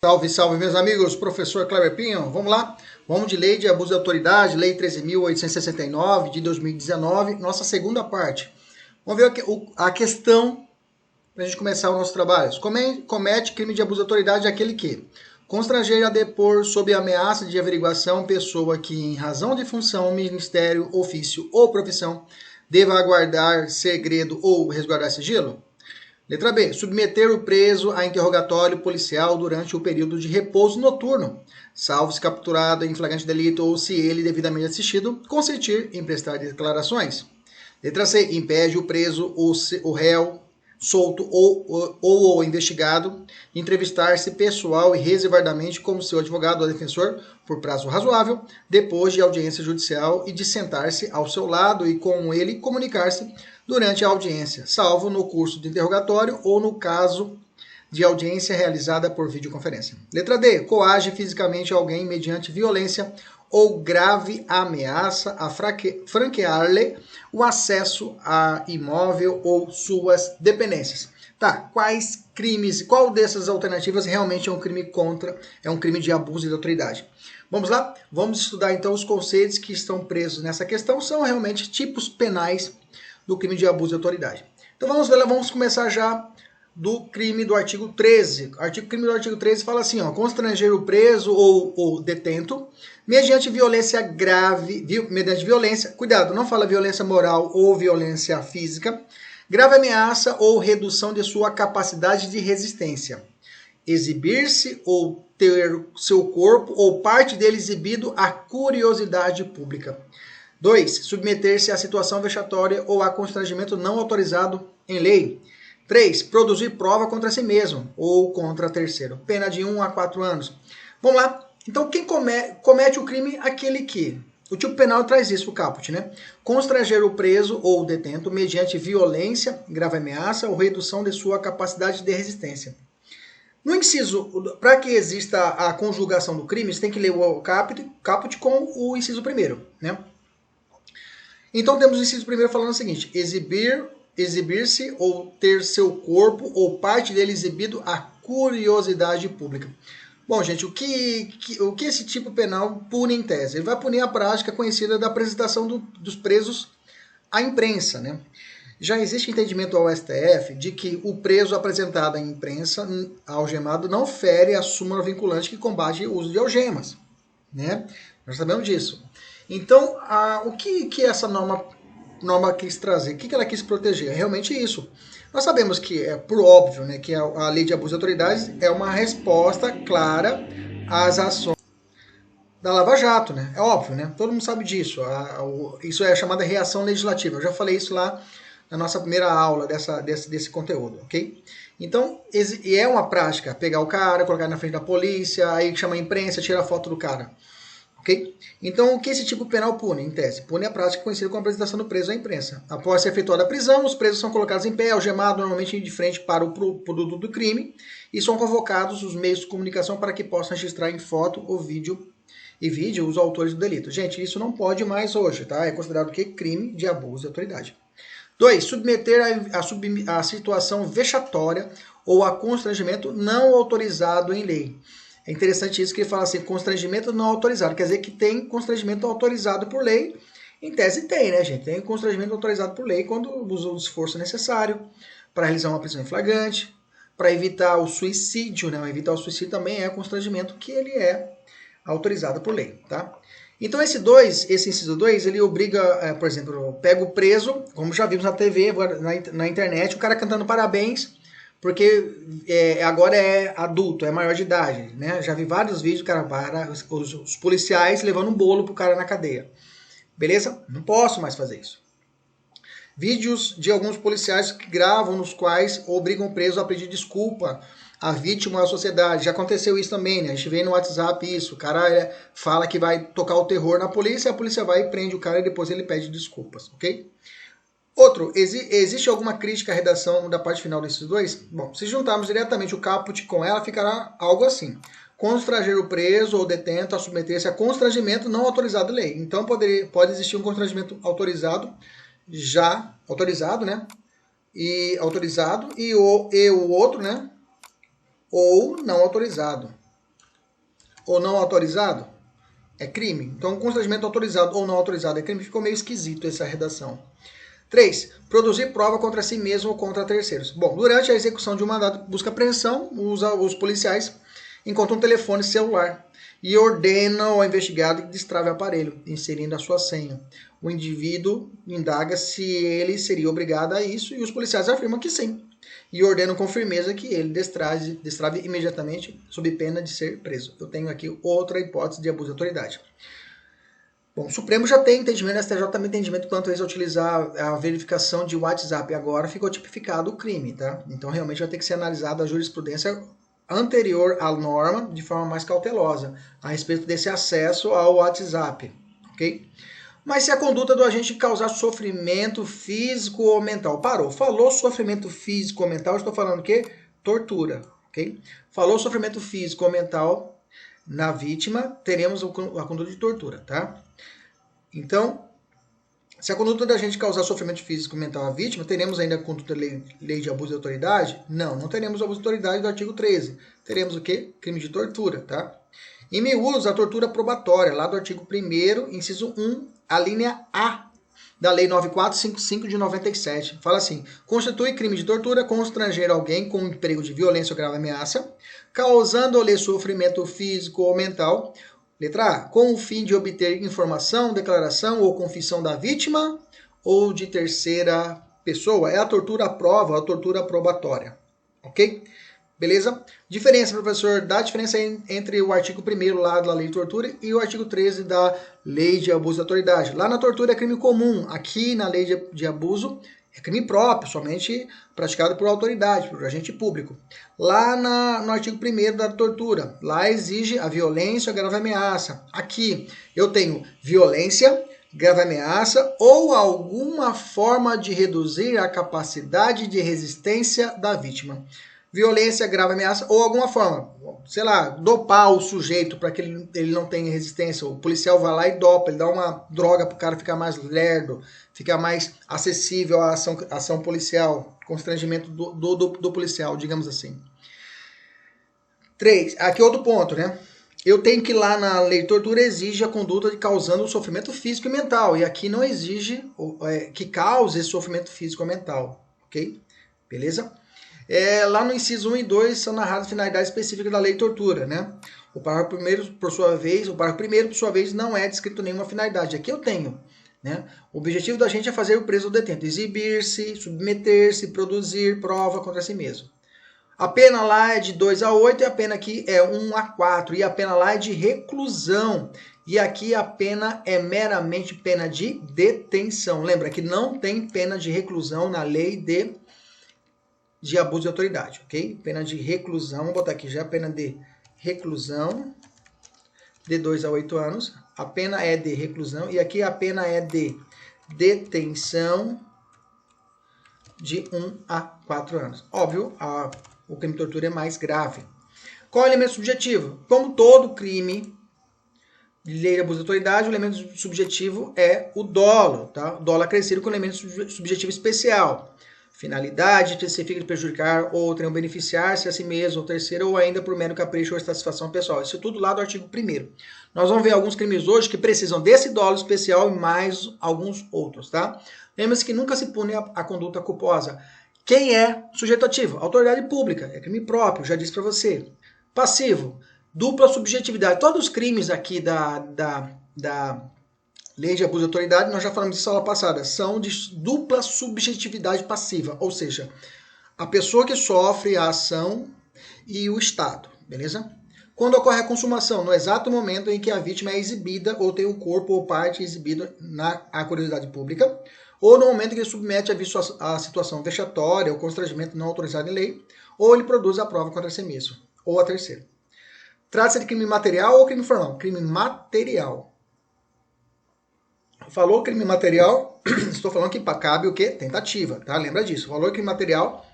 Salve, salve, meus amigos, professor Cleber Pinho, vamos lá? Vamos de lei de abuso de autoridade, lei 13.869 de 2019, nossa segunda parte. Vamos ver a questão para a gente começar o nosso trabalho. Comete crime de abuso de autoridade aquele que constranger a depor sob ameaça de averiguação pessoa que, em razão de função, ministério, ofício ou profissão, deva aguardar segredo ou resguardar sigilo. Letra B. Submeter o preso a interrogatório policial durante o período de repouso noturno, salvo se capturado em flagrante delito ou se ele, devidamente assistido, consentir em prestar declarações. Letra C. Impede o preso, o réu, solto ou o investigado de entrevistar-se pessoal e reservadamente como seu advogado ou defensor por prazo razoável, depois de audiência judicial e de sentar-se ao seu lado e com ele comunicar-se durante a audiência, salvo no curso de interrogatório ou no caso de audiência realizada por videoconferência. Letra D. Coage fisicamente alguém mediante violência ou grave ameaça a franquear-lhe o acesso a imóvel ou suas dependências. Tá, quais crimes, qual dessas alternativas realmente é um crime de abuso de autoridade? Vamos lá? Vamos estudar então os conceitos que estão presos nessa questão, são realmente tipos penais do crime de abuso de autoridade. Então vamos começar já do crime do artigo 13. O crime do artigo 13 fala assim, ó, constranger o preso ou detento mediante violência grave, mediante violência, cuidado, não fala violência moral ou violência física, grave ameaça ou redução de sua capacidade de resistência, exibir-se ou ter seu corpo ou parte dele exibido à curiosidade pública. 2. Submeter-se a situação vexatória ou a constrangimento não autorizado em lei. 3. Produzir prova contra si mesmo ou contra terceiro. Pena de 1 a 4 anos. Vamos lá. Então, quem comete o crime? Aquele que... O tipo penal traz isso, o caput, né? Constranger o preso ou o detento mediante violência, grave ameaça ou redução de sua capacidade de resistência. No inciso, para que exista a conjugação do crime, você tem que ler o caput com o inciso primeiro, né? Então, temos o inciso primeiro falando o seguinte, exibir-se ou ter seu corpo ou parte dele exibido à curiosidade pública. Bom, gente, o que esse tipo penal pune em tese? Ele vai punir a prática conhecida da apresentação dos presos à imprensa, né? Já existe entendimento ao STF de que o preso apresentado à imprensa, algemado, não fere a súmula vinculante que combate o uso de algemas, né? Nós sabemos disso. Então, o que essa norma quis trazer? O que ela quis proteger? É realmente isso. Nós sabemos que, por óbvio, né, que a lei de abuso de autoridades é uma resposta clara às ações da Lava Jato, né? É óbvio, né? Todo mundo sabe disso. Isso é chamada reação legislativa. Eu já falei isso lá na nossa primeira aula desse conteúdo, ok? Então, é uma prática pegar o cara, colocar na frente da polícia, aí chama a imprensa, tira a foto do cara. Okay? Então, o que esse tipo penal pune, em tese? Pune a prática conhecida como apresentação do preso à imprensa. Após ser efetuada a prisão, os presos são colocados em pé, algemados, normalmente de frente para o produto do crime, e são convocados os meios de comunicação para que possam registrar em foto ou vídeo os autores do delito. Gente, isso não pode mais hoje, tá? É considerado que crime de abuso de autoridade. 2. Submeter a situação vexatória ou a constrangimento não autorizado em lei. É interessante isso que ele fala assim, constrangimento não autorizado. Quer dizer que tem constrangimento autorizado por lei. Em tese tem, né, gente? Tem constrangimento autorizado por lei quando usa o esforço necessário para realizar uma prisão em flagrante, para evitar o suicídio, né? Evitar o suicídio também é constrangimento que ele é autorizado por lei, tá? Então esse inciso 2, ele obriga, por exemplo, pega o preso, como já vimos na TV, na internet, o cara cantando parabéns, porque agora é adulto, é maior de idade, né? Já vi vários vídeos, cara, para os policiais levando um bolo pro cara na cadeia. Beleza? Não posso mais fazer isso. Vídeos de alguns policiais que gravam, nos quais obrigam o preso a pedir desculpa à vítima ou à sociedade. Já aconteceu isso também, né? A gente vê no WhatsApp isso. O cara fala que vai tocar o terror na polícia, a polícia vai e prende o cara e depois ele pede desculpas, ok? Outro, existe alguma crítica à redação da parte final desses dois? Bom, se juntarmos diretamente o caput com ela, ficará algo assim. Constranger o preso ou detento a submeter-se a constrangimento não autorizado em lei. Então, pode existir um constrangimento autorizado, né? E o outro, né? Ou não autorizado. ou não autorizado é crime. Então, constrangimento autorizado ou não autorizado é crime. Ficou meio esquisito essa redação. 3. Produzir prova contra si mesmo ou contra terceiros. Bom, durante a execução de um mandado de busca e apreensão, os policiais encontram um telefone celular e ordenam ao investigado que destrave o aparelho, inserindo a sua senha. O indivíduo indaga se ele seria obrigado a isso e os policiais afirmam que sim. E ordenam com firmeza que ele destrave imediatamente, sob pena de ser preso. Eu tenho aqui outra hipótese de abuso de autoridade. Bom, o Supremo já tem entendimento, o STJ também tem entendimento quanto a isso utilizar a verificação de WhatsApp. Agora ficou tipificado o crime, tá? Então realmente vai ter que ser analisada a jurisprudência anterior à norma de forma mais cautelosa a respeito desse acesso ao WhatsApp, ok? Mas se a conduta do agente causar sofrimento físico ou mental, parou, falou sofrimento físico ou mental, estou falando o quê? Tortura, ok? Falou sofrimento físico ou mental na vítima, teremos a conduta de tortura, tá? Então, se a conduta da gente causar sofrimento físico ou mental à vítima, teremos ainda a conduta lei de abuso de autoridade? Não, não teremos abuso de autoridade do artigo 13. Teremos o quê? Crime de tortura, tá? Em miúdos, a tortura probatória, lá do artigo 1º, inciso 1, a linha A da Lei 9455 de 97. Fala assim: constitui crime de tortura constranger alguém com emprego de violência ou grave ameaça, causando-lhe sofrimento físico ou mental. Letra A, com o fim de obter informação, declaração ou confissão da vítima ou de terceira pessoa. É a tortura à prova, a tortura probatória. Ok? Beleza? Diferença, professor, dá diferença entre o artigo 1º lá da lei de tortura e o artigo 13 da lei de abuso de autoridade. Lá na tortura é crime comum, aqui na lei de abuso é crime próprio, somente praticado por autoridade, por agente público. Lá no artigo 1º da tortura, lá exige a violência ou grave ameaça. Aqui eu tenho violência, grave ameaça ou alguma forma de reduzir a capacidade de resistência da vítima. Violência, grave ameaça ou alguma forma, sei lá, dopar o sujeito para que ele não tenha resistência. O policial vai lá e dopa, ele dá uma droga para o cara ficar mais lerdo, ficar mais acessível à ação policial, constrangimento do policial, digamos assim. 3. Aqui outro ponto, né? Eu tenho que lá na lei de tortura exige a conduta de causando sofrimento físico e mental. E aqui não exige que cause esse sofrimento físico ou mental. Ok? Beleza? Lá no inciso 1 e 2 são narradas finalidades específicas da lei de tortura, né? O parágrafo 1º, por sua vez, não é descrito nenhuma finalidade. Aqui eu tenho, né? O objetivo da gente é fazer o preso ou detento exibir-se, submeter-se, produzir prova contra si mesmo. A pena lá é de 2 a 8 e a pena aqui é 1 a 4. E a pena lá é de reclusão. E aqui a pena é meramente pena de detenção. Lembra que não tem pena de reclusão na lei de abuso de autoridade, ok? Pena de reclusão, vou botar aqui já a pena de reclusão de 2 a 8 anos. A pena é de reclusão e aqui a pena é de detenção de 1 a 4 anos. Óbvio, o crime de tortura é mais grave. Qual é o elemento subjetivo? Como todo crime de lei de abuso de autoridade, o elemento subjetivo é o dolo, tá? O dolo acrescido com elemento subjetivo especial. Finalidade específica de prejudicar outrem ou beneficiar-se a si mesmo ou terceiro ou ainda por mero capricho ou satisfação pessoal. Isso tudo lá do artigo 1º. Nós vamos ver alguns crimes hoje que precisam desse dolo especial e mais alguns outros, tá? Lembre-se que nunca se pune a conduta culposa. Quem é sujeito ativo? Autoridade pública. É crime próprio, já disse para você. Passivo. Dupla subjetividade. Todos os crimes aqui da lei de abuso de autoridade, nós já falamos disso na aula passada, são de dupla subjetividade passiva, ou seja, a pessoa que sofre a ação e o Estado, beleza? Quando ocorre a consumação, no exato momento em que a vítima é exibida ou tem o corpo ou parte exibida à curiosidade pública, ou no momento em que ele submete a situação vexatória ou constrangimento não autorizado em lei, ou ele produz a prova contra si mesmo, ou a terceiro. Trata-se de crime material ou crime formal? Crime material. Falou crime material, estou falando que cabe o quê? Tentativa, tá? Lembra disso. Falou crime material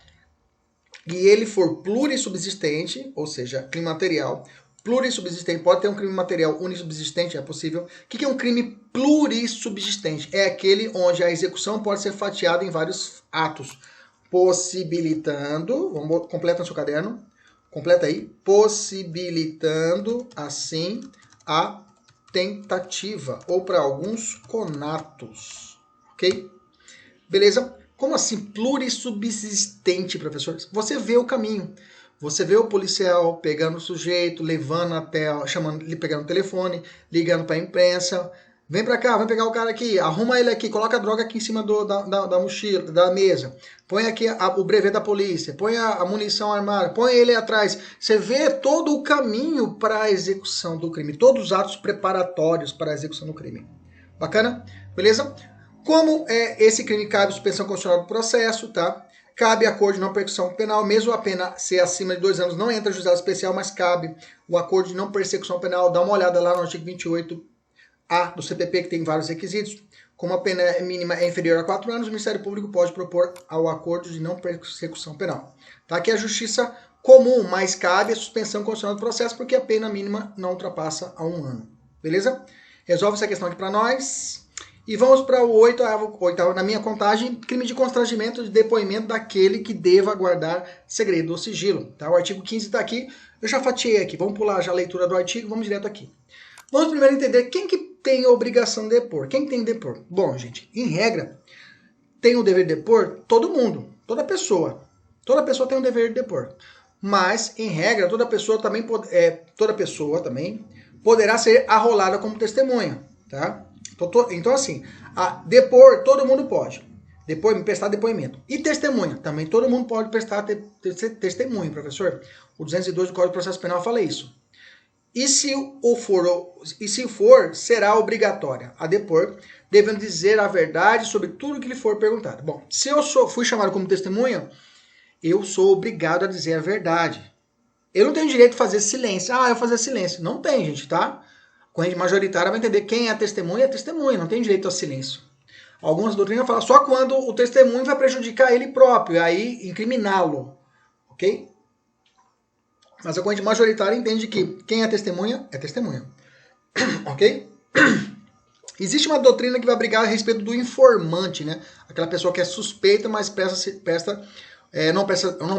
e ele for plurissubsistente, ou seja, crime material plurissubsistente, pode ter um crime material unissubsistente, é possível. O que é um crime plurissubsistente? É aquele onde a execução pode ser fatiada em vários atos, possibilitando, completa no seu caderno, Completa aí. Possibilitando, assim, a tentativa, ou para alguns, conatos. Ok? Beleza? Como assim? Plurissubsistente, professor? Você vê o caminho. Você vê o policial pegando o sujeito, levando até, chamando, pegando o telefone, ligando para a imprensa. Vem para cá, vem pegar o cara aqui, arruma ele aqui, coloca a droga aqui em cima da mochila, da mesa. Põe aqui o brevê da polícia, põe a munição armada, põe ele atrás. Você vê todo o caminho para a execução do crime, todos os atos preparatórios para a execução do crime. Bacana? Beleza? Como esse crime cabe suspensão constitucional do processo, tá? Cabe acordo de não persecução penal, mesmo a pena ser acima de 2 anos, não entra juizado especial, mas cabe o acordo de não persecução penal. Dá uma olhada lá no artigo 28A do CPP, que tem vários requisitos. Como a pena mínima é inferior a 4 anos, o Ministério Público pode propor ao acordo de não persecução penal. Tá? Aqui é a justiça comum, mas cabe a suspensão constitucional do processo, porque a pena mínima não ultrapassa a 1 ano. Beleza? Resolve essa questão aqui para nós. E vamos para o oitavo, na minha contagem, crime de constrangimento de depoimento daquele que deva guardar segredo ou sigilo. Tá? O artigo 15 está aqui, eu já fatiei aqui, vamos pular já a leitura do artigo, vamos direto aqui. Vamos primeiro entender quem que tem a obrigação de depor. Quem tem que depor? Bom, gente, em regra, tem o dever de depor todo mundo, toda pessoa. Toda pessoa tem o dever de depor. Mas, em regra, toda pessoa também poderá ser arrolada como testemunha, tá? Então, assim, depor, todo mundo pode. Prestar depoimento. E testemunha, também todo mundo pode prestar testemunho, professor. O 202 do Código de Processo Penal fala isso. E se for, será obrigatória a depor, devendo dizer a verdade sobre tudo que lhe for perguntado. Bom, se eu fui chamado como testemunha, eu sou obrigado a dizer a verdade. Eu não tenho direito de fazer silêncio. Eu vou fazer silêncio. Não tem, gente, tá? A corrente majoritária vai entender quem é testemunha, não tem direito ao silêncio. Algumas doutrinas falam só quando o testemunho vai prejudicar ele próprio, aí incriminá-lo, ok? Mas a corrente majoritária entende que quem é testemunha, ok? Existe uma doutrina que vai brigar a respeito do informante, né? Aquela pessoa que é suspeita, mas não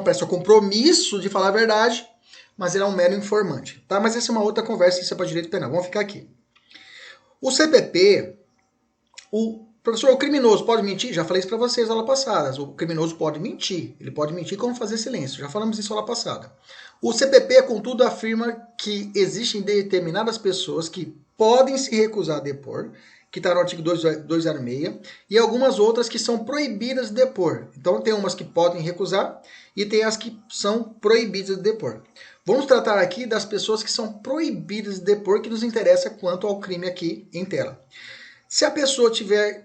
presta compromisso de falar a verdade, mas ele é um mero informante, tá? Mas essa é uma outra conversa, isso é para direito penal. Vamos ficar aqui. O CPP, professor, o criminoso pode mentir? Já falei isso para vocês na aula passada. O criminoso pode mentir. Ele pode mentir como fazer silêncio. Já falamos isso na aula passada. O CPP, contudo, afirma que existem determinadas pessoas que podem se recusar a depor, que está no artigo 206, e algumas outras que são proibidas de depor. Então, tem umas que podem recusar e tem as que são proibidas de depor. Vamos tratar aqui das pessoas que são proibidas de depor, que nos interessa quanto ao crime aqui em tela. Se a pessoa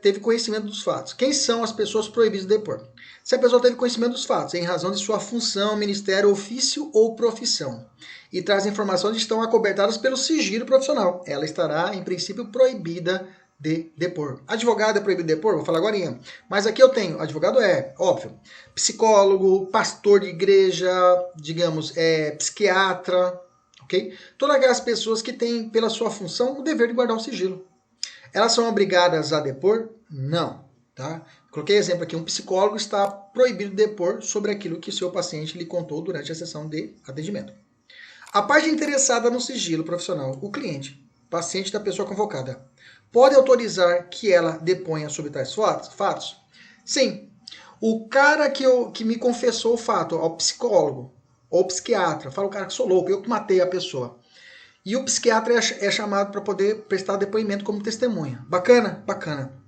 teve conhecimento dos fatos, quem são as pessoas proibidas de depor? Se a pessoa teve conhecimento dos fatos, em razão de sua função, ministério, ofício ou profissão, e traz informações que estão acobertadas pelo sigilo profissional, ela estará, em princípio, proibida de depor. Advogado é proibido de depor? Vou falar agora. Mas aqui eu tenho, advogado óbvio, psicólogo, pastor de igreja, digamos, psiquiatra, ok? Todas aquelas pessoas que têm, pela sua função, o dever de guardar o sigilo. Elas são obrigadas a depor? Não, tá? Coloquei exemplo aqui, um psicólogo está proibido de depor sobre aquilo que o seu paciente lhe contou durante a sessão de atendimento. A parte interessada no sigilo profissional, o cliente, paciente da pessoa convocada, pode autorizar que ela deponha sobre tais fatos? Sim. O cara que me confessou o fato, ao psicólogo ou psiquiatra, fala o cara que sou louco, eu que matei a pessoa. E o psiquiatra é chamado para poder prestar depoimento como testemunha. Bacana? Bacana.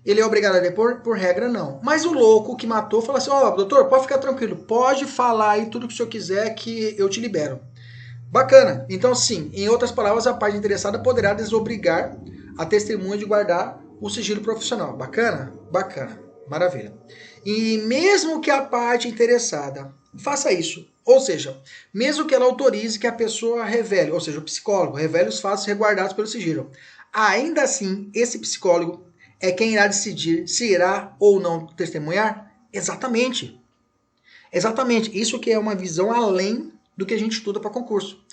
Ele é obrigado a depor? Por regra, não. Mas o louco que matou fala assim, doutor, pode ficar tranquilo, pode falar aí tudo que o senhor quiser que eu te libero. Bacana. Então, sim, em outras palavras, a parte interessada poderá desobrigar a testemunha de guardar o sigilo profissional. Bacana? Bacana. Maravilha. E mesmo que a parte interessada faça isso, ou seja, mesmo que ela autorize que a pessoa revele, ou seja, o psicólogo revele os fatos resguardados pelo sigilo, ainda assim, esse psicólogo é quem irá decidir se irá ou não testemunhar? Exatamente. Exatamente. Isso que é uma visão além do que a gente estuda para concurso.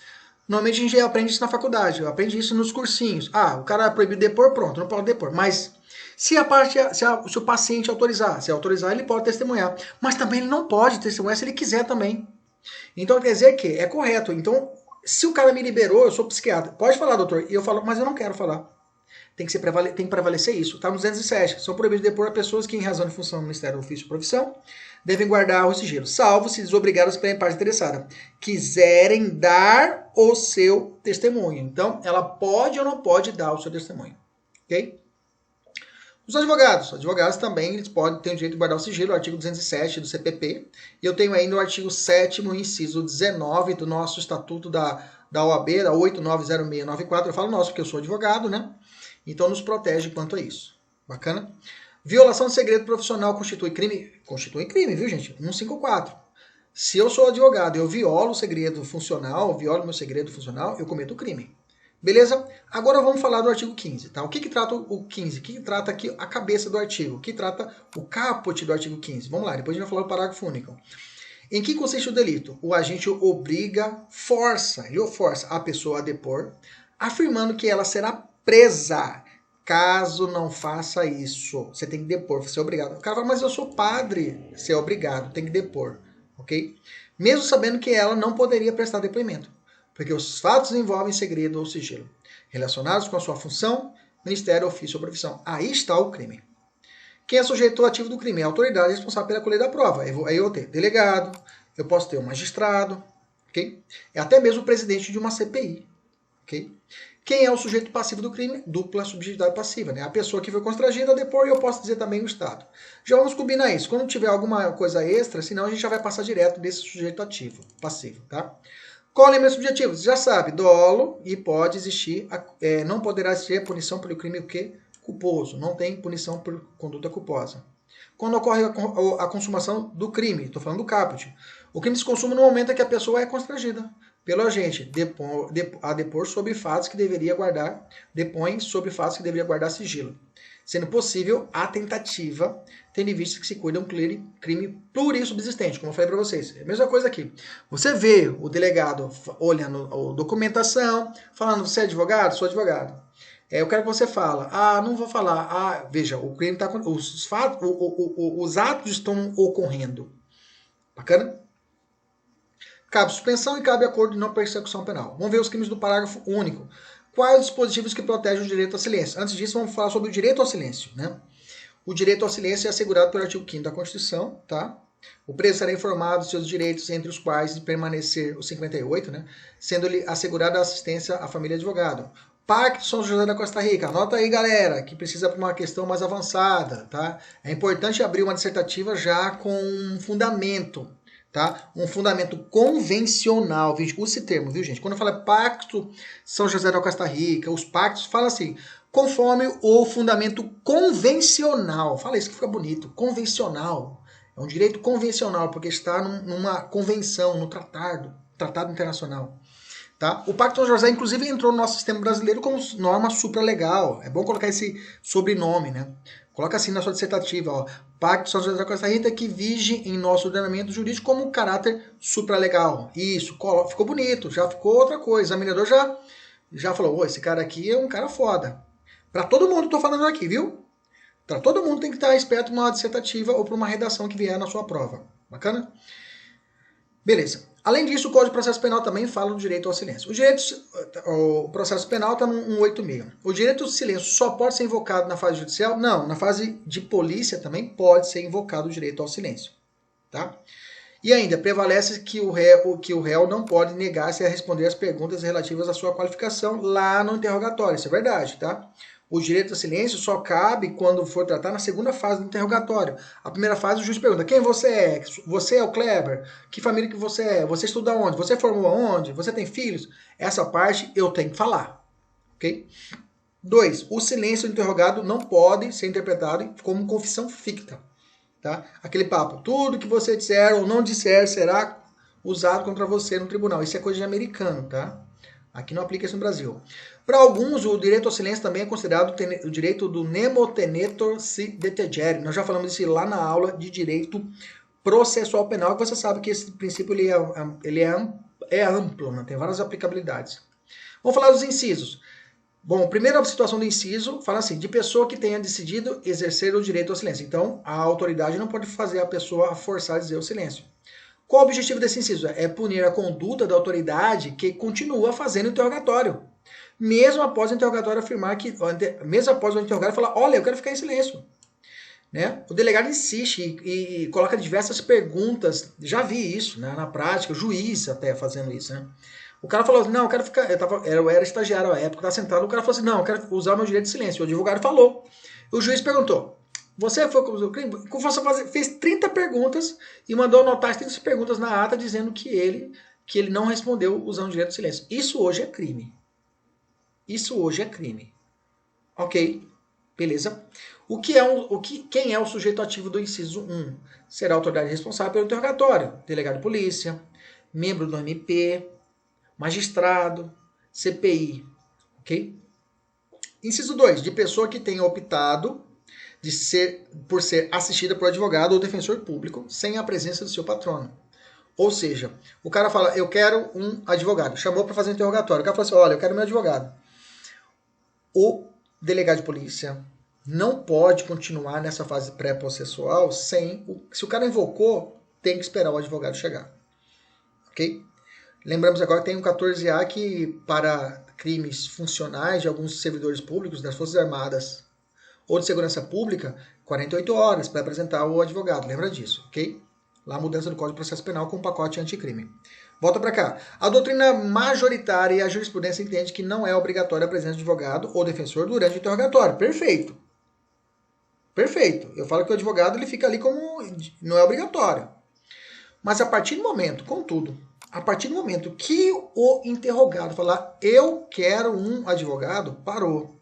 Normalmente a gente aprende isso na faculdade, aprende isso nos cursinhos. O cara é proibido de depor, pronto, não pode depor. Mas se o paciente autorizar, ele pode testemunhar. Mas também ele não pode testemunhar se ele quiser também. Então quer dizer que é correto. Então, se o cara me liberou, eu sou psiquiatra. Pode falar, doutor. E eu falo, mas eu não quero falar. Tem que prevalecer isso. Está no 207. São proibidos depor a pessoas que, em razão de função do Ministério do Ofício e Profissão, devem guardar o sigilo, salvo se desobrigados pela parte interessada, quiserem dar o seu testemunho. Então, ela pode ou não pode dar o seu testemunho. Ok? Os advogados também eles podem ter o direito de guardar o sigilo, o artigo 207 do CPP. E eu tenho ainda o artigo 7º, inciso 19 do nosso estatuto da OAB, da 890694. Eu falo nosso porque eu sou advogado, né? Então nos protege quanto a isso. Bacana? Violação de segredo profissional constitui crime? Constitui crime, viu, gente? 154. Se eu sou advogado e eu violo o segredo funcional, violo meu segredo funcional, eu cometo crime. Beleza? Agora vamos falar do artigo 15, tá? O que trata o 15? O que trata aqui a cabeça do artigo? O que trata o caput do artigo 15? Vamos lá, depois a gente vai falar do parágrafo único. Em que consiste o delito? O agente obriga, força a pessoa a depor, afirmando que ela será presa caso não faça isso. Você tem que depor, você é obrigado. O cara fala, mas eu sou padre. Você é obrigado, tem que depor, ok? Mesmo sabendo que ela não poderia prestar depoimento, porque os fatos envolvem segredo ou sigilo, relacionados com a sua função, ministério, ofício ou profissão. Aí está o crime. Quem é sujeito ativo do crime? É a autoridade responsável pela colheita da prova. Aí eu vou ter delegado, eu posso ter um magistrado, ok? É até mesmo o presidente de uma CPI, ok? Quem é o sujeito passivo do crime? Dupla subjetividade passiva, né? A pessoa que foi constrangida a depor, e eu posso dizer também o Estado. Já vamos combinar isso. Quando tiver alguma coisa extra, senão a gente já vai passar direto desse sujeito ativo, passivo, tá? Qual é o elemento subjetivo? Você já sabe, dolo e pode existir, não poderá existir punição pelo crime o quê? Culposo. Não tem punição por conduta culposa. Quando ocorre a consumação do crime, estou falando do caput, o crime se consuma no momento em que a pessoa é constrangida pelo agente, a depor sobre fatos que deveria guardar, depõe sobre fatos que deveria guardar sigilo, sendo possível a tentativa, tendo em vista que se cuida um crime plurissubsistente, como eu falei para vocês. É a mesma coisa aqui. Você vê o delegado olhando a documentação, falando, você é advogado? Sou advogado. Eu quero que você fale. Ah, não vou falar. Ah, veja, o crime está... Os atos estão ocorrendo. Bacana? Cabe suspensão e cabe acordo de não persecução penal. Vamos ver os crimes do parágrafo único. Quais os dispositivos que protegem o direito ao silêncio? Antes disso, vamos falar sobre o direito ao silêncio, né? O direito ao silêncio é assegurado pelo artigo 5º da Constituição, tá? O preso será informado de seus direitos, entre os quais de permanecer o 58, né? Sendo-lhe assegurada a assistência à família advogado. Pacto São José da Costa Rica. Anota aí, galera, que precisa para uma questão mais avançada, tá? É importante abrir uma dissertativa já com um fundamento, tá? Um fundamento convencional. Use esse termo, viu, gente? Quando eu falo Pacto São José da Costa Rica, os pactos, fala assim, conforme o fundamento convencional. Fala isso que fica bonito. Convencional. É um direito convencional, porque está numa convenção, no tratado internacional. Tá? O Pacto São José, inclusive, entrou no nosso sistema brasileiro como norma supralegal. É bom colocar esse sobrenome, né? Coloca assim na sua dissertativa, ó. Pacto São José da Costa Rica que vige em nosso ordenamento jurídico como caráter supralegal. Isso, ficou bonito, já ficou outra coisa. O examinador já falou, esse cara aqui é um cara foda. Para todo mundo, tô falando aqui, viu? Para todo mundo tem que estar esperto numa dissertativa ou para uma redação que vier na sua prova. Bacana? Beleza. Além disso, o Código de Processo Penal também fala do direito ao silêncio. O processo penal está no 186. O direito ao silêncio só pode ser invocado na fase judicial? Não, na fase de polícia também pode ser invocado o direito ao silêncio. Tá? E ainda, prevalece que o réu não pode negar-se a responder as perguntas relativas à sua qualificação lá no interrogatório. Isso é verdade, tá? O direito ao silêncio só cabe quando for tratar na segunda fase do interrogatório. A primeira fase, o juiz pergunta, quem você é? Você é o Kleber? Que família que você é? Você estuda onde? Você formou aonde? Você tem filhos? Essa parte eu tenho que falar, ok? 2. O silêncio do interrogado não pode ser interpretado como confissão ficta. Tá? Aquele papo, tudo que você disser ou não disser será usado contra você no tribunal. Isso é coisa de americano, tá? Aqui não aplica isso no Brasil. Para alguns, o direito ao silêncio também é considerado o direito do nemo tenetur si detegere. Nós já falamos isso lá na aula de direito processual penal, que você sabe que esse princípio ele é amplo, né? Tem várias aplicabilidades. Vamos falar dos incisos. Bom, primeira situação do inciso, fala assim, de pessoa que tenha decidido exercer o direito ao silêncio. Então, a autoridade não pode fazer a pessoa forçar a dizer o silêncio. Qual o objetivo desse inciso? É punir a conduta da autoridade que continua fazendo o interrogatório. Mesmo após o interrogatório afirmar que, mesmo após o interrogatório falar, olha, eu quero ficar em silêncio. Né? O delegado insiste e coloca diversas perguntas. Já vi isso, né, na prática, o juiz até fazendo isso. Né? O cara falou, não, eu quero ficar. Eu era estagiário à época, estava sentado, o cara falou assim, não, eu quero usar o meu direito de silêncio. O advogado falou. O juiz perguntou, você foi com o crime? Você fez 30 perguntas e mandou anotar as 30 perguntas na ata dizendo que ele não respondeu usando o direito de silêncio. Isso hoje é crime. Isso hoje é crime. Ok? Beleza? Quem é o sujeito ativo do inciso 1? Será a autoridade responsável pelo interrogatório. Delegado de polícia, membro do MP, magistrado, CPI. Ok? Inciso 2. De pessoa que tenha optado por ser assistida por advogado ou defensor público sem a presença do seu patrono. Ou seja, o cara fala, eu quero um advogado. Chamou para fazer um interrogatório. O cara fala assim, olha, eu quero meu advogado. O delegado de polícia não pode continuar nessa fase pré-processual se o cara invocou, tem que esperar o advogado chegar. Ok? Lembramos agora que tem o 14A que para crimes funcionais de alguns servidores públicos das Forças Armadas ou de segurança pública, 48 horas para apresentar o advogado. Lembra disso, ok? Lá a mudança do Código de Processo Penal com o pacote anticrime. Volta para cá. A doutrina majoritária e a jurisprudência entende que não é obrigatória a presença de advogado ou defensor durante o interrogatório. Perfeito. Perfeito. Eu falo que o advogado ele fica ali como não é obrigatório. Mas a partir do momento, contudo, a partir do momento que o interrogado falar eu quero um advogado, parou.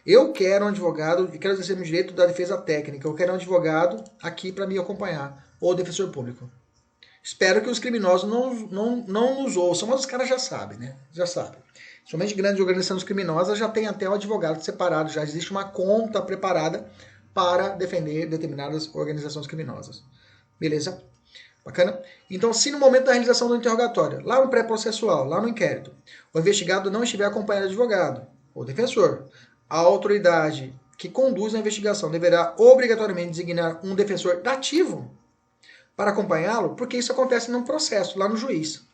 Eu quero um advogado, quero exercer meu direito da defesa técnica, eu quero um advogado aqui para me acompanhar, ou defensor público. Espero que os criminosos não nos ouçam, mas os caras já sabem, né? Já sabem. Somente grandes organizações criminosas já tem até o advogado separado, já existe uma conta preparada para defender determinadas organizações criminosas. Beleza? Bacana? Então, se no momento da realização do interrogatório, lá no pré-processual, lá no inquérito, o investigado não estiver acompanhado de advogado ou defensor, a autoridade que conduz a investigação deverá obrigatoriamente designar um defensor dativo para acompanhá-lo, porque isso acontece num processo, lá no juiz.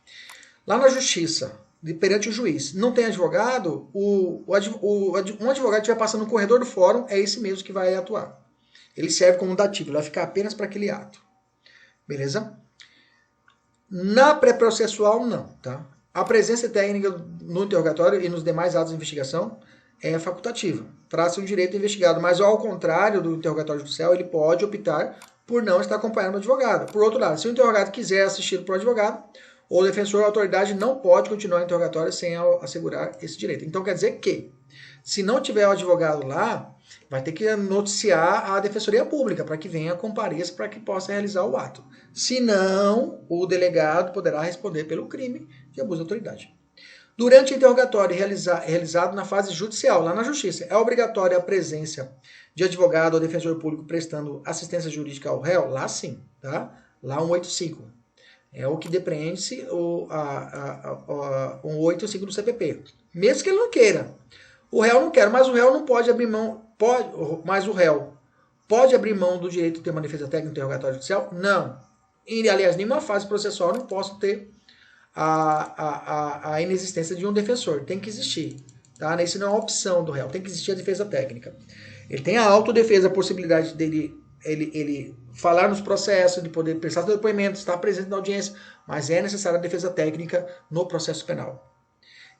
Lá na justiça, perante o juiz, não tem advogado, um advogado que estiver passando no corredor do fórum, é esse mesmo que vai atuar. Ele serve como dativo, ele vai ficar apenas para aquele ato. Beleza? Na pré-processual, não. Tá? A presença técnica no interrogatório e nos demais atos de investigação é facultativa. Traz-se um direito do investigado, mas ao contrário do interrogatório judicial, ele pode optar por não estar acompanhando o advogado. Por outro lado, se o interrogado quiser assistir por advogado, o defensor ou a autoridade não pode continuar o interrogatório sem assegurar esse direito. Então quer dizer que, se não tiver o advogado lá, vai ter que noticiar a Defensoria Pública para que venha, compareça, para que possa realizar o ato. Se não, o delegado poderá responder pelo crime de abuso de autoridade. Durante o interrogatório realizado na fase judicial, lá na Justiça, é obrigatória a presença de advogado ou defensor público prestando assistência jurídica ao réu? Lá sim, tá? Lá 185. É o que depreende o 185 do CPP. Mesmo que ele não queira. O réu não quer, mas o réu não pode abrir mão. Mas o réu pode abrir mão do direito de ter uma defesa técnica no interrogatório judicial? Não. E, aliás, nenhuma fase processual não posso ter a inexistência de um defensor. Tem que existir. Tá? Isso não é uma opção do réu. Tem que existir a defesa técnica. Ele tem a autodefesa, a possibilidade dele ele falar nos processos, de poder prestar seu depoimento, estar presente na audiência, mas é necessária a defesa técnica no processo penal.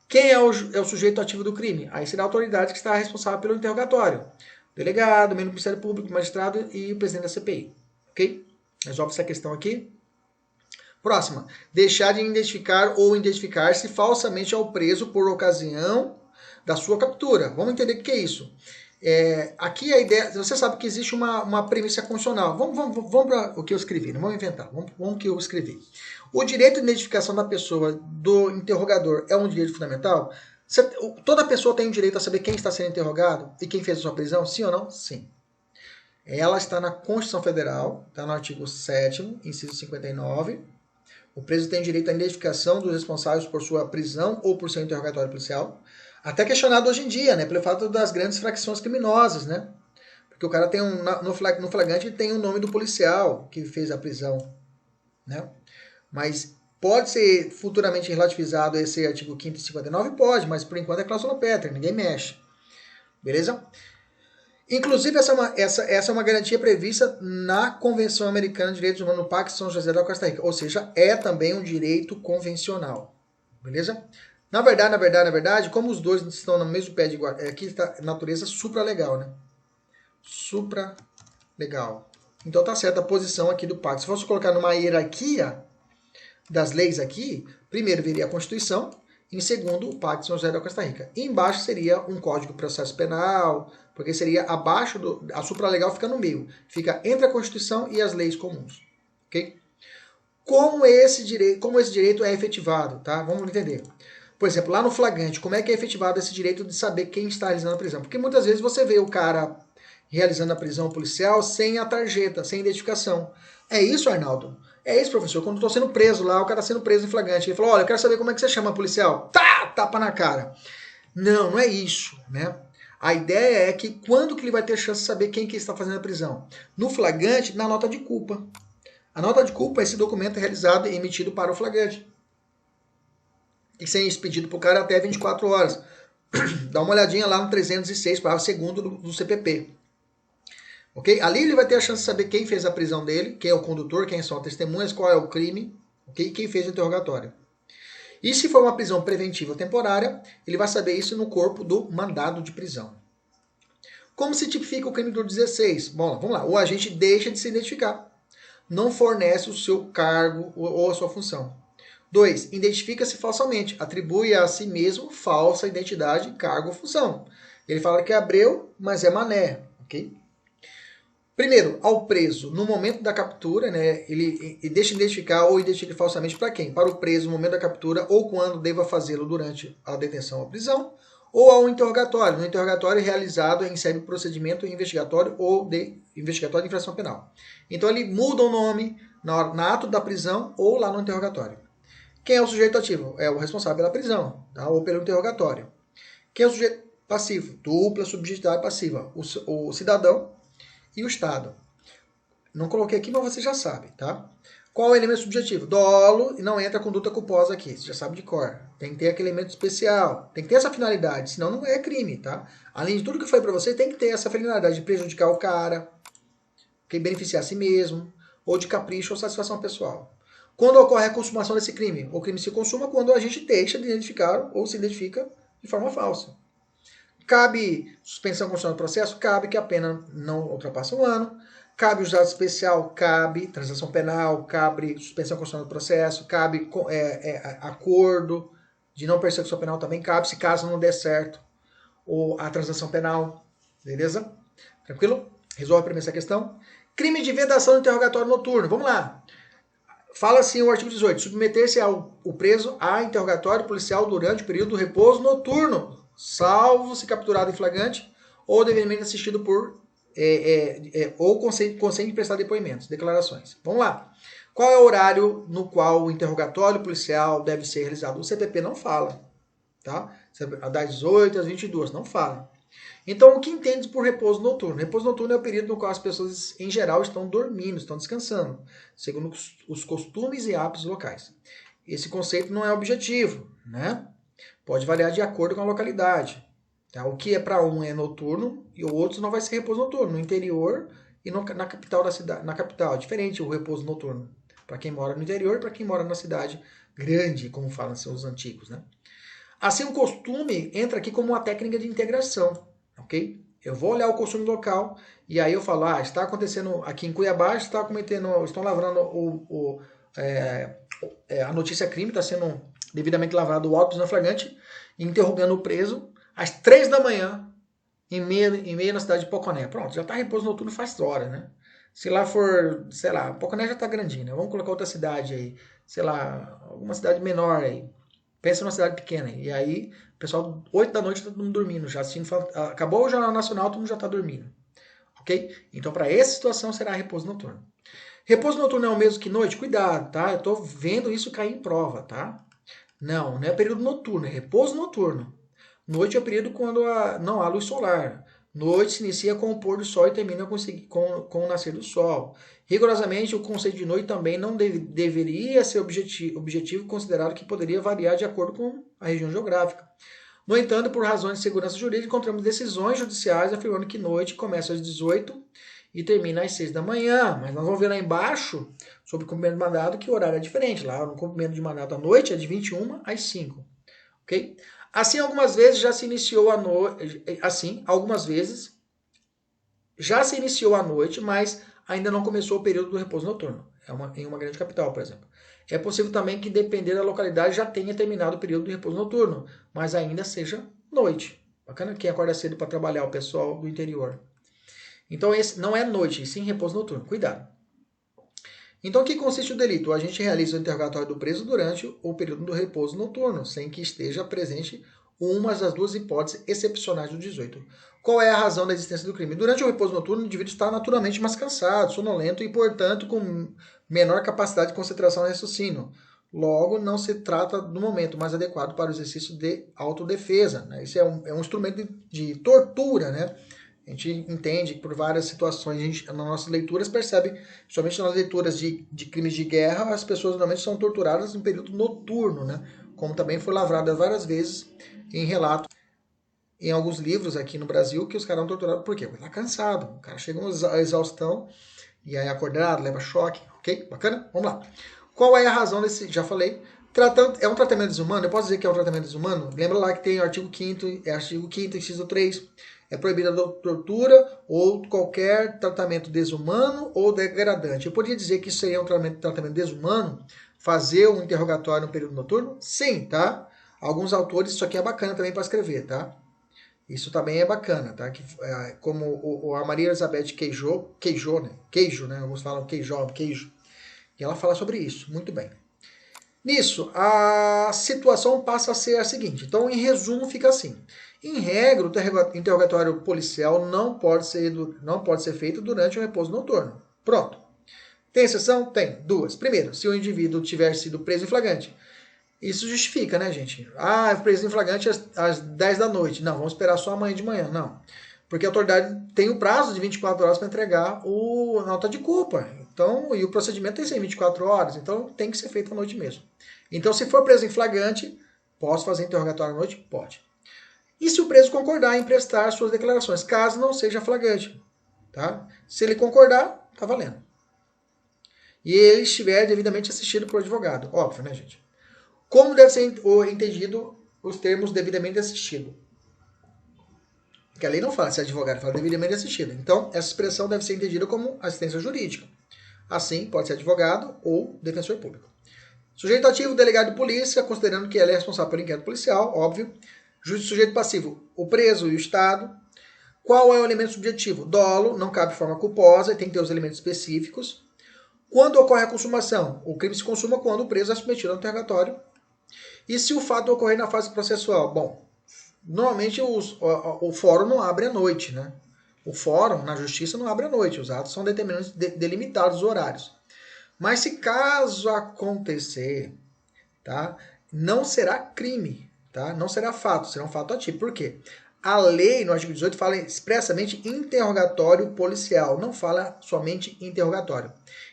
Quem é o sujeito ativo do crime? Aí será a autoridade que está responsável pelo interrogatório. Delegado, membro do Ministério Público, magistrado e o presidente da CPI. Ok? Resolve essa questão aqui. Próxima. Deixar de identificar ou identificar-se falsamente ao preso por ocasião da sua captura. Vamos entender o que é isso. Aqui a ideia, você sabe que existe uma premissa constitucional. Vamos para o que eu escrevi, não vamos inventar. Vamos o que eu escrevi. O direito de identificação da pessoa do interrogador é um direito fundamental? Toda pessoa tem o direito a saber quem está sendo interrogado e quem fez a sua prisão? Sim ou não? Sim. Ela está na Constituição Federal, está no artigo 7º, inciso 59. O preso tem direito à identificação dos responsáveis por sua prisão ou por seu interrogatório policial. Até questionado hoje em dia, né, pelo fato das grandes facções criminosas, né? Porque o cara tem no flagrante tem o nome do policial que fez a prisão, né? Mas pode ser futuramente relativizado esse artigo 5º e 59? Pode, mas por enquanto é cláusula pétrea, ninguém mexe. Beleza? Inclusive, essa é uma garantia prevista na Convenção Americana de Direitos Humanos, no Pacto de São José da Costa Rica. Ou seja, é também um direito convencional. Beleza? Na verdade, como os dois estão no mesmo pé de igualdade, aqui está natureza supralegal, né? Supralegal. Então tá certa a posição aqui do pacto. Se fosse colocar numa hierarquia das leis aqui, primeiro viria a Constituição, em segundo o Pacto de São José da Costa Rica. E embaixo seria um Código de Processo Penal, porque seria abaixo do... A supralegal fica no meio. Fica entre a Constituição e as leis comuns. Ok? Como esse direito é efetivado, tá? Vamos entender. Por exemplo, lá no flagrante, como é que é efetivado esse direito de saber quem está realizando a prisão? Porque muitas vezes você vê o cara realizando a prisão policial sem a tarjeta, sem identificação. É isso, Arnaldo? É isso, professor. Quando eu estou sendo preso lá, o cara está sendo preso em flagrante. Ele falou, olha, eu quero saber como é que você chama policial. Tá, tapa na cara. Não, não é isso, né? A ideia é que quando que ele vai ter chance de saber quem que está fazendo a prisão? No flagrante, na nota de culpa. A nota de culpa é esse documento realizado e emitido para o flagrante. Tem que ser expedido para o cara até 24 horas. Dá uma olhadinha lá no 306, parágrafo 2º do CPP. Ok? Ali ele vai ter a chance de saber quem fez a prisão dele, quem é o condutor, quem são as testemunhas, qual é o crime, ok? E quem fez o interrogatório. E se for uma prisão preventiva ou temporária, ele vai saber isso no corpo do mandado de prisão. Como se tipifica o crime do 16? Bom, vamos lá. O agente deixa de se identificar. Não fornece o seu cargo ou a sua função. 2. Identifica-se falsamente. Atribui a si mesmo falsa identidade, cargo ou função. Ele fala que é Abreu, mas é Mané. Ok? Primeiro, ao preso, no momento da captura, né, ele deixa de identificar ou identifica falsamente para quem? Para o preso no momento da captura ou quando deva fazê-lo durante a detenção ou prisão, ou ao interrogatório, no interrogatório realizado em sede de procedimento investigatório ou de investigatório de infração penal. Então ele muda o nome na ato da prisão ou lá no interrogatório. Quem é o sujeito ativo? É o responsável pela prisão, tá? Ou pelo interrogatório. Quem é o sujeito passivo? Dupla subjetividade passiva. O cidadão e o Estado. Não coloquei aqui, mas você já sabe, tá? Qual é o elemento subjetivo? Dolo e não entra conduta culposa aqui. Você já sabe de cor. Tem que ter aquele elemento especial. Tem que ter essa finalidade, senão não é crime, tá? Além de tudo que eu falei para você, tem que ter essa finalidade de prejudicar o cara, que beneficiar a si mesmo, ou de capricho ou satisfação pessoal. Quando ocorre a consumação desse crime? O crime se consuma quando a gente deixa de identificar ou se identifica de forma falsa. Cabe suspensão condicional do processo? Cabe que a pena não ultrapasse um ano. Cabe usado especial? Cabe. Transação penal? Cabe suspensão condicional do processo? Cabe acordo de não persecução penal? Também cabe, se caso não der certo ou a transação penal. Beleza? Tranquilo? Resolve primeiro essa questão. Crime de vedação do interrogatório noturno. Vamos lá. Fala assim o artigo 18. Submeter-se o preso a interrogatório policial durante o período do repouso noturno, salvo se capturado em flagrante ou devidamente assistido por ou consente de prestar depoimentos, declarações. Vamos lá. Qual é o horário no qual o interrogatório policial deve ser realizado? O CPP não fala, tá? Das 18 às 22, não fala. Então, o que entende por repouso noturno? Repouso noturno é o período no qual as pessoas, em geral, estão dormindo, estão descansando, segundo os costumes e hábitos locais. Esse conceito não é objetivo, né? Pode variar de acordo com a localidade. Tá? O que é para um é noturno e o outro não vai ser repouso noturno. No interior e na capital da cidade. Na capital é diferente o repouso noturno. Para quem mora no interior e para quem mora na cidade grande, como falam os antigos, né? Assim, o costume entra aqui como uma técnica de integração, ok? Eu vou olhar o costume local e aí eu falo, está acontecendo aqui em Cuiabá, estão lavrando a notícia crime, está sendo devidamente lavrado o auto de flagrante, interrompendo o preso às 3 da manhã, em meio na cidade de Poconé. Pronto, já está repouso noturno faz hora, né? Se lá for, sei lá, Poconé já está grandinho, né? Vamos colocar outra cidade aí, sei lá, alguma cidade menor aí. Pensa numa cidade pequena. E aí, o pessoal, 8 da noite, tá todo mundo dormindo já. Acabou o Jornal Nacional, todo mundo já está dormindo. Ok? Então, para essa situação, será repouso noturno. Repouso noturno é o mesmo que noite? Cuidado, tá? Eu estou vendo isso cair em prova, tá? Não é período noturno, é repouso noturno. Noite é o período quando não há luz solar. Noite se inicia com o pôr do sol e termina com o nascer do sol. Rigorosamente, o conceito de noite também não deveria ser objetivo, considerado que poderia variar de acordo com a região geográfica. No entanto, por razões de segurança jurídica, encontramos decisões judiciais afirmando que noite começa às 18 e termina às 6 da manhã. Mas nós vamos ver lá embaixo, sobre o cumprimento de mandato, que o horário é diferente. Lá no cumprimento de mandato à noite é de 21 às 5. Ok? Assim, algumas vezes já se iniciou a noite. Assim, algumas vezes já se iniciou a noite, mas ainda não começou o período do repouso noturno. Em uma grande capital, por exemplo. É possível também que, dependendo da localidade, já tenha terminado o período do repouso noturno, mas ainda seja noite. Bacana? Quem acorda cedo para trabalhar, o pessoal do interior. Então, esse não é noite, sim repouso noturno. Cuidado. Então, o que consiste o delito? O agente realiza o interrogatório do preso durante o período do repouso noturno, sem que esteja presente uma das duas hipóteses excepcionais do 18. Qual é a razão da existência do crime? Durante o repouso noturno, o indivíduo está naturalmente mais cansado, sonolento e, portanto, com menor capacidade de concentração e raciocínio. Logo, não se trata do momento mais adequado para o exercício de autodefesa. Né? Isso é um instrumento de tortura, né? A gente entende que por várias situações, a gente, nas nossas leituras, percebe, somente nas leituras de crimes de guerra, as pessoas normalmente são torturadas no período noturno, né? Como também foi lavrado várias vezes em relatos, em alguns livros aqui no Brasil, que os caras são torturados por quê? Porque tá cansado, o cara chega a exaustão, e aí acordado, leva choque, ok? Bacana? Vamos lá. Qual é a razão desse, já falei, é um tratamento desumano? Eu posso dizer que é um tratamento desumano? Lembra lá que tem o artigo 5º, inciso 3, é proibida a tortura ou qualquer tratamento desumano ou degradante. Eu poderia dizer que isso seria um tratamento desumano? Fazer um interrogatório no período noturno? Sim, tá? Alguns autores, isso aqui é bacana também para escrever, tá? Isso também é bacana, tá? Que, como a Maria Elizabeth Queijo, né? Alguns falam queijo. E ela fala sobre isso, muito bem. Nisso, a situação passa a ser a seguinte. Então, em resumo, fica assim. Em regra, o interrogatório policial não pode ser feito durante o repouso noturno. Pronto. Tem exceção? Tem. Duas. Primeiro, se o indivíduo tiver sido preso em flagrante. Isso justifica, né, gente? Ah, preso em flagrante às 10 da noite. Não, vamos esperar só amanhã de manhã. Não. Porque a autoridade tem o prazo de 24 horas para entregar a nota de culpa. Então, e o procedimento tem que ser em 24 horas. Então, tem que ser feito à noite mesmo. Então, se for preso em flagrante, posso fazer interrogatório à noite? Pode. E se o preso concordar em prestar suas declarações, caso não seja flagrante, tá? Se ele concordar, tá valendo. E ele estiver devidamente assistido por advogado, óbvio, né, gente? Como deve ser entendido os termos devidamente assistido? Porque a lei não fala se é advogado, fala devidamente assistido. Então, essa expressão deve ser entendida como assistência jurídica. Assim, pode ser advogado ou defensor público. Sujeito ativo, delegado de polícia, considerando que ele é responsável pelo inquérito policial, óbvio. Sujeito passivo, o preso e o Estado. Qual é o elemento subjetivo? Dolo, não cabe forma culposa, tem que ter os elementos específicos. Quando ocorre a consumação? O crime se consuma quando o preso é submetido ao interrogatório. E se o fato ocorrer na fase processual? Bom, normalmente o fórum não abre à noite, né? O fórum, na justiça, não abre à noite. Os atos são delimitados os horários. Mas se caso acontecer, tá? Não será crime, tá? Não será fato, será um fato ativo. Por quê? A lei, no artigo 18, fala expressamente interrogatório policial, não fala somente interrogatório.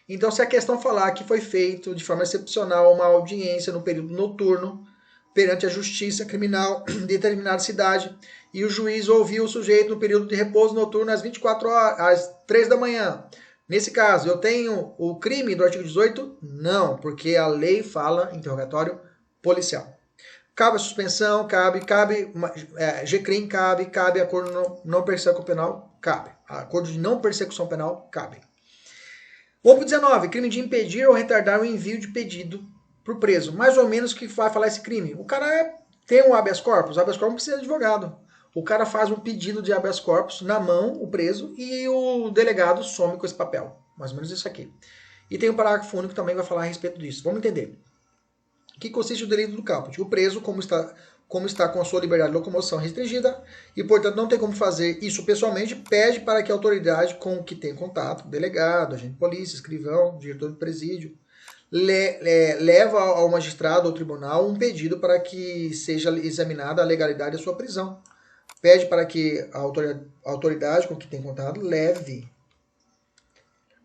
Então, se a questão falar que foi feito de forma excepcional uma audiência no período noturno perante a justiça criminal de determinada cidade e o juiz ouviu o sujeito no período de repouso noturno às 24 horas, às 3 da manhã. Nesse caso, eu tenho o crime do artigo 18? Não, porque a lei fala interrogatório policial. Cabe a suspensão, cabe G-crime, cabe acordo de não persecução penal, cabe. Acordo de não persecução penal, cabe. Vamos para 19, crime de impedir ou retardar o envio de pedido para o preso. Mais ou menos o que vai falar esse crime? O cara tem um habeas corpus não precisa de advogado. O cara faz um pedido de habeas corpus na mão, o preso, e o delegado some com esse papel. Mais ou menos isso aqui. E tem um parágrafo único que também vai falar a respeito disso. Vamos entender. O que consiste o delito do caput? O preso, como está com a sua liberdade de locomoção restringida e, portanto, não tem como fazer isso pessoalmente, pede para que a autoridade com que tem contato, delegado, agente de polícia, escrivão, diretor de presídio, leva ao magistrado ou tribunal um pedido para que seja examinada a legalidade da sua prisão. pede para que a autoridade com que tem contato leve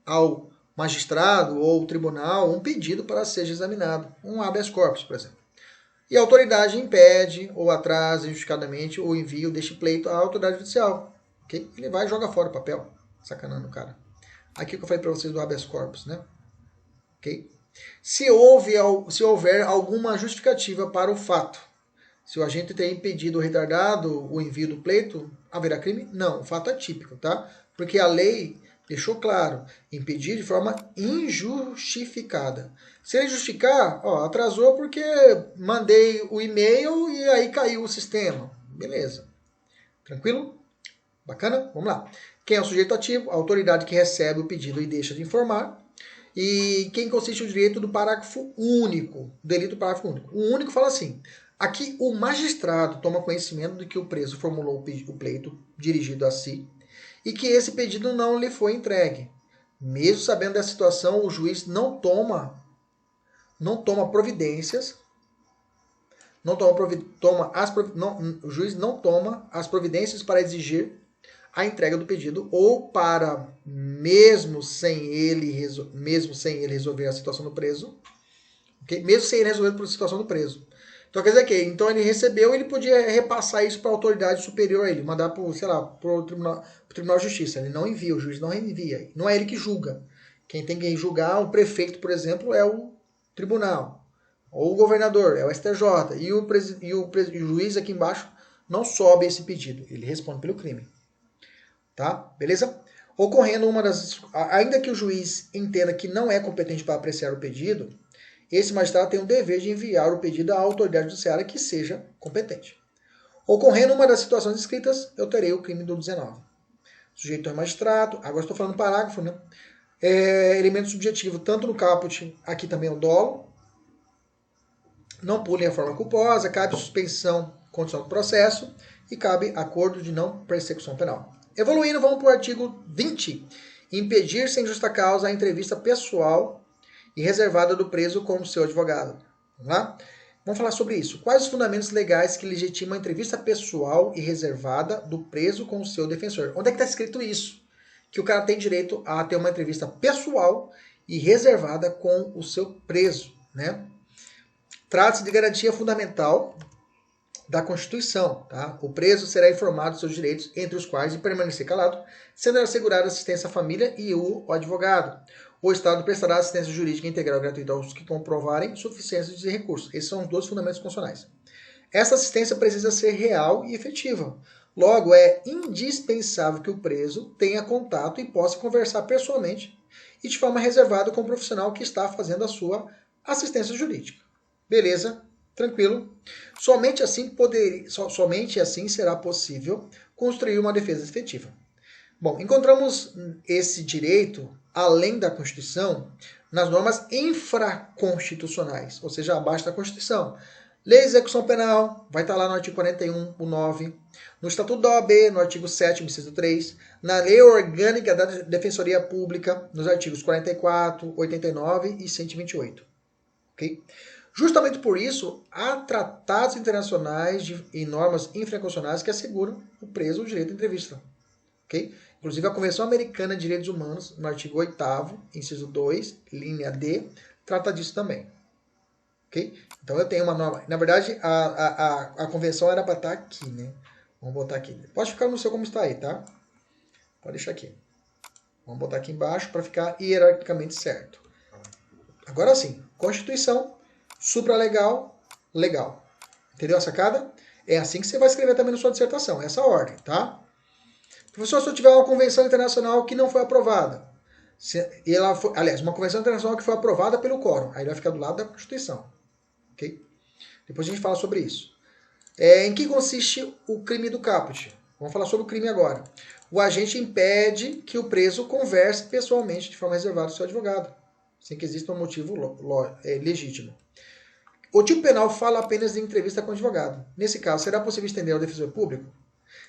ao magistrado ou tribunal um pedido para seja examinado, um habeas corpus, por exemplo. E a autoridade impede ou atrasa injustificadamente o envio deste pleito à autoridade judicial. Okay? Ele vai e joga fora o papel, sacanando o cara. Aqui que eu falei para vocês do habeas corpus, né? Okay? Se houver alguma justificativa para o fato, se o agente tem impedido ou retardado o envio do pleito, haverá crime? Não, o fato é típico, tá? Porque a lei deixou claro, impedir de forma injustificada. Se ele justificar, ó, atrasou porque mandei o e-mail e aí caiu o sistema. Beleza. Tranquilo? Bacana? Vamos lá. Quem é o sujeito ativo? A autoridade que recebe o pedido e deixa de informar. E quem consiste o direito do parágrafo único, delito do parágrafo único. O único fala assim: aqui o magistrado toma conhecimento de que o preso formulou o pleito dirigido a si e que esse pedido não lhe foi entregue. Mesmo sabendo dessa situação, o juiz não toma providências, o juiz não toma as providências para exigir a entrega do pedido ou para, mesmo sem ele resolver a situação do preso, okay? Mesmo sem ele resolver a situação do preso. Então quer dizer que então ele recebeu, ele podia repassar isso para a autoridade superior a ele, mandar para o Tribunal de Justiça. Ele não envia, o juiz não envia. Não é ele que julga. Quem tem que julgar, o prefeito, por exemplo, é o tribunal. Ou o governador, é o STJ. E o juiz aqui embaixo não sobe esse pedido. Ele responde pelo crime. Tá? Beleza? Ocorrendo ainda que o juiz entenda que não é competente para apreciar o pedido, esse magistrado tem o dever de enviar o pedido à autoridade judiciária que seja competente. Ocorrendo uma das situações descritas, eu terei o crime do 19. Sujeito é magistrado, agora estou falando parágrafo, né? Elemento subjetivo, tanto no caput, aqui também é o dolo. Não pulem a forma culposa, cabe suspensão condicional do processo e cabe acordo de não persecução penal. Evoluindo, vamos para o artigo 20. Impedir sem justa causa a entrevista pessoal e reservada do preso com o seu advogado. Vamos lá? Vamos falar sobre isso. Quais os fundamentos legais que legitimam a entrevista pessoal e reservada do preso com o seu defensor? Onde é que está escrito isso? Que o cara tem direito a ter uma entrevista pessoal e reservada com o seu preso, né? Trata-se de garantia fundamental da Constituição. Tá? O preso será informado dos seus direitos, entre os quais de permanecer calado, sendo assegurada assistência à família e o advogado. O Estado prestará assistência jurídica integral e gratuita aos que comprovarem suficiência de recursos. Esses são os dois fundamentos constitucionais. Essa assistência precisa ser real e efetiva. Logo, é indispensável que o preso tenha contato e possa conversar pessoalmente e de forma reservada com o profissional que está fazendo a sua assistência jurídica. Beleza? Tranquilo? Somente assim será possível construir uma defesa efetiva. Bom, encontramos esse direito, além da Constituição, nas normas infraconstitucionais, ou seja, abaixo da Constituição. Lei de execução penal, vai estar lá no artigo 41, o 9. No Estatuto da OAB, no artigo 7, inciso 3. Na Lei Orgânica da Defensoria Pública, nos artigos 44, 89 e 128. Ok? Justamente por isso, há tratados internacionais e normas infraconstitucionais que asseguram o preso o direito à entrevista. Okay? Inclusive, a Convenção Americana de Direitos Humanos, no artigo 8º, inciso 2, linha D, trata disso também. Okay? Então, eu tenho uma norma. Na verdade, a convenção era para estar aqui, né? Vamos botar aqui. Pode ficar no seu como está aí, tá? Pode deixar aqui. Vamos botar aqui embaixo para ficar hierarquicamente certo. Agora sim, Constituição, supralegal, legal. Entendeu a sacada? É assim que você vai escrever também na sua dissertação, essa ordem, tá? Professor, se eu tiver uma convenção internacional que não foi aprovada, uma convenção internacional que foi aprovada pelo quórum, aí vai ficar do lado da Constituição. Ok? Depois a gente fala sobre isso. Em que consiste o crime do caput? Vamos falar sobre o crime agora. O agente impede que o preso converse pessoalmente de forma reservada com o seu advogado, sem que exista um motivo legítimo. O tipo penal fala apenas de entrevista com o advogado. Nesse caso, será possível estender ao defensor público?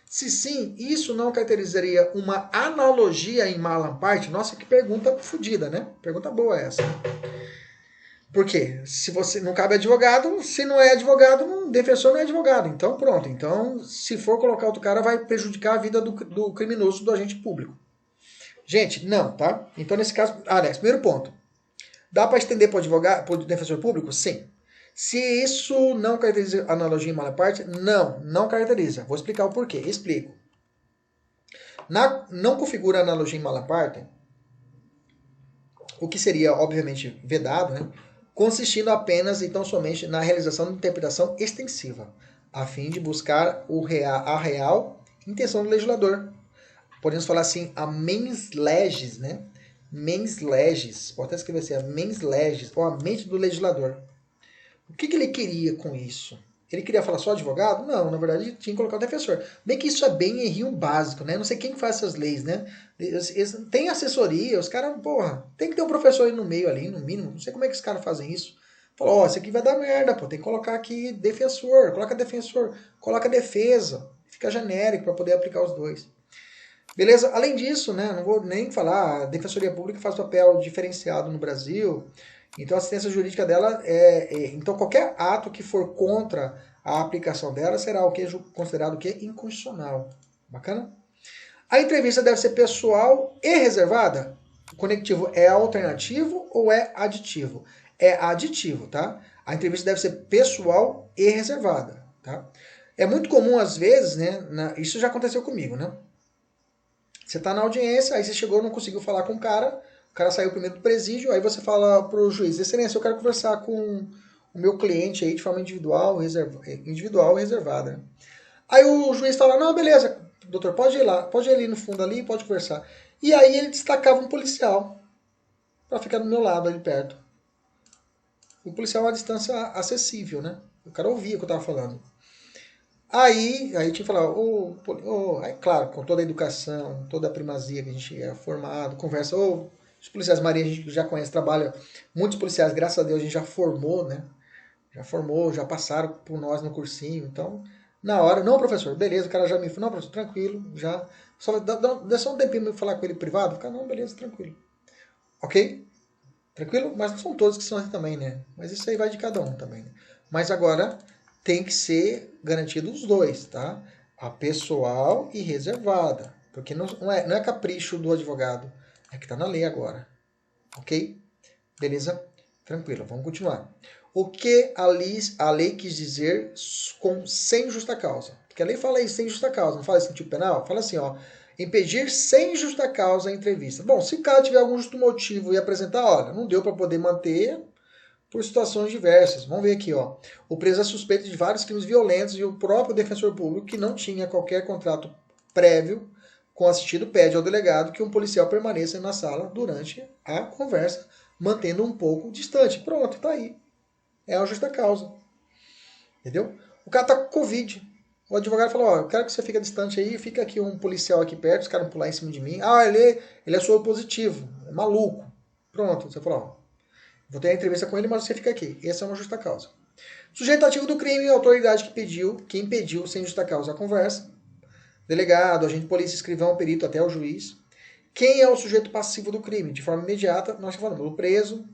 Se sim, isso não caracterizaria uma analogia em mala parte? Nossa, que pergunta fodida, né? Pergunta boa essa. Por quê? Se você não cabe advogado, se não é advogado, defensor não é advogado. Então, pronto. Então, se for colocar outro cara, vai prejudicar a vida do criminoso, do agente público. Gente, não, tá? Então, nesse caso, Alex, primeiro ponto. Dá para estender para o advogado, para o defensor público? Sim. Se isso não caracteriza analogia em mala parte, não caracteriza. Vou explicar o porquê. Explico. Não configura analogia em mala parte, o que seria, obviamente, vedado, né? Consistindo apenas e tão somente na realização de interpretação extensiva, a fim de buscar a real intenção do legislador. Podemos falar assim, a mens legis, né? Mens legis, pode até escrever assim, a mens legis, ou a mente do legislador. O que ele queria com isso? Ele queria falar só advogado? Não, na verdade ele tinha que colocar o defensor. Bem que isso é bem errinho básico, né? Não sei quem faz essas leis, né? Tem assessoria, os caras, porra, tem que ter um professor aí no meio ali, no mínimo. Não sei como é que os caras fazem isso. Falou, ó, isso aqui vai dar merda, pô, tem que colocar aqui defensor, coloca defesa. Fica genérico para poder aplicar os dois. Beleza? Além disso, né, não vou nem falar, a Defensoria Pública faz papel diferenciado no Brasil. Então a assistência jurídica dela então qualquer ato que for contra a aplicação dela será o que considerado o que inconstitucional. Bacana? A entrevista deve ser pessoal e reservada. O conectivo é alternativo ou é aditivo? É aditivo, tá? A entrevista deve ser pessoal e reservada, tá? É muito comum às vezes, né? Isso já aconteceu comigo, né? Você está na audiência, aí você chegou, não conseguiu falar com o cara saiu primeiro do presídio, aí você fala para o juiz, excelência, eu quero conversar com o meu cliente aí de forma individual e reservada. Né? Aí o juiz fala, não, beleza, doutor, pode ir lá, pode ir ali no fundo ali, pode conversar. E aí ele destacava um policial para ficar do meu lado ali perto. O policial a uma distância acessível, né? O cara ouvia o que eu estava falando. Aí tinha que falar, aí, claro, com toda a educação, toda a primazia que a gente é formado, conversa, os policiais Maria a gente já conhece, trabalha, muitos policiais, graças a Deus, a gente já formou, né? Já passaram por nós no cursinho, então, na hora, não, professor, beleza, o cara já me falou, não, professor, tranquilo, já, dá só um tempinho pra eu falar com ele privado, fica, não, beleza, tranquilo. Ok? Tranquilo? Mas não são todos que são assim também, né? Mas isso aí vai de cada um também, né? Mas agora tem que ser garantido os dois, tá? A pessoal e reservada. Porque não é capricho do advogado. É que tá na lei agora. Ok? Beleza? Tranquilo, vamos continuar. O que a lei quis dizer sem justa causa? Porque a lei fala isso sem justa causa, não fala isso no tipo penal? Fala assim, ó. Impedir sem justa causa a entrevista. Bom, se o cara tiver algum justo motivo e apresentar, olha, não deu para poder manter por situações diversas. Vamos ver aqui, ó. O preso é suspeito de vários crimes violentos e o próprio defensor público, que não tinha qualquer contrato prévio com assistido, pede ao delegado que um policial permaneça na sala durante a conversa, mantendo um pouco distante. Pronto, tá aí. É a justa causa. Entendeu? O cara tá com Covid. O advogado falou, ó, eu quero que você fique distante aí, fica aqui um policial aqui perto, os caras vão pular em cima de mim. Ah, ele é soro positivo, é maluco. Pronto, você falou, ó, vou ter a entrevista com ele, mas você fica aqui. Essa é uma justa causa. Sujeito ativo do crime, a autoridade que impediu sem justa causa a conversa. Delegado, agente de polícia, escrivão, perito, até o juiz. Quem é o sujeito passivo do crime? De forma imediata, nós falamos, o preso,